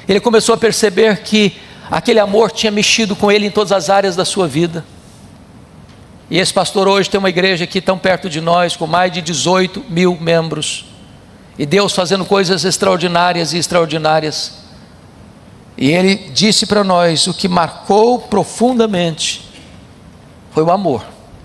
Ele começou a perceber que aquele amor tinha mexido com ele em todas as áreas da sua vida. E esse pastor hoje tem uma igreja aqui tão perto de nós, com mais de 18 mil membros, e Deus fazendo coisas extraordinárias. E ele disse para nós: o que marcou profundamente foi o amor.